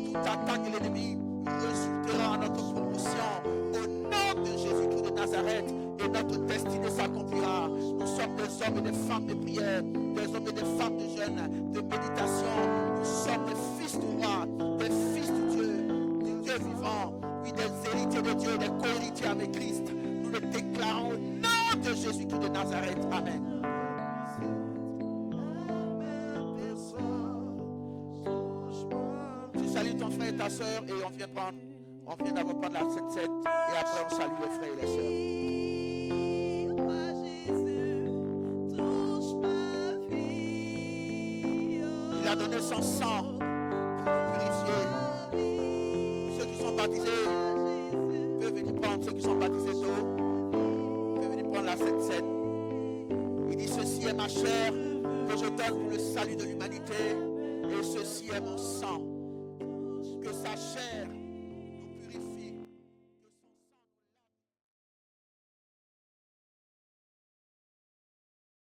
toute attaque de l'ennemi résultera en notre promotion. Au nom de Jésus-Christ de Nazareth, et notre destinée s'accomplira. Nous sommes des hommes et des femmes de prière, des hommes et des femmes de jeûne, de méditation. Nous sommes des fils du roi, des fils du Dieu vivant. Oui, des héritiers de Dieu, des co-héritiers avec Christ. Nous le déclarons au nom de Jésus-Christ de Nazareth. Amen. Tu salues ton frère et ta soeur et on vient d'abord prendre la Sainte Seine et après on salue les frères et les sœurs. Il a donné son sang pour purifier. Ceux qui sont baptisés peuvent venir prendre, ceux qui sont baptisés d'eau peuvent venir prendre la Sainte Seine. Il dit, ceci est ma chair que je donne pour le salut de l'humanité et ceci est mon sang. Que sa chair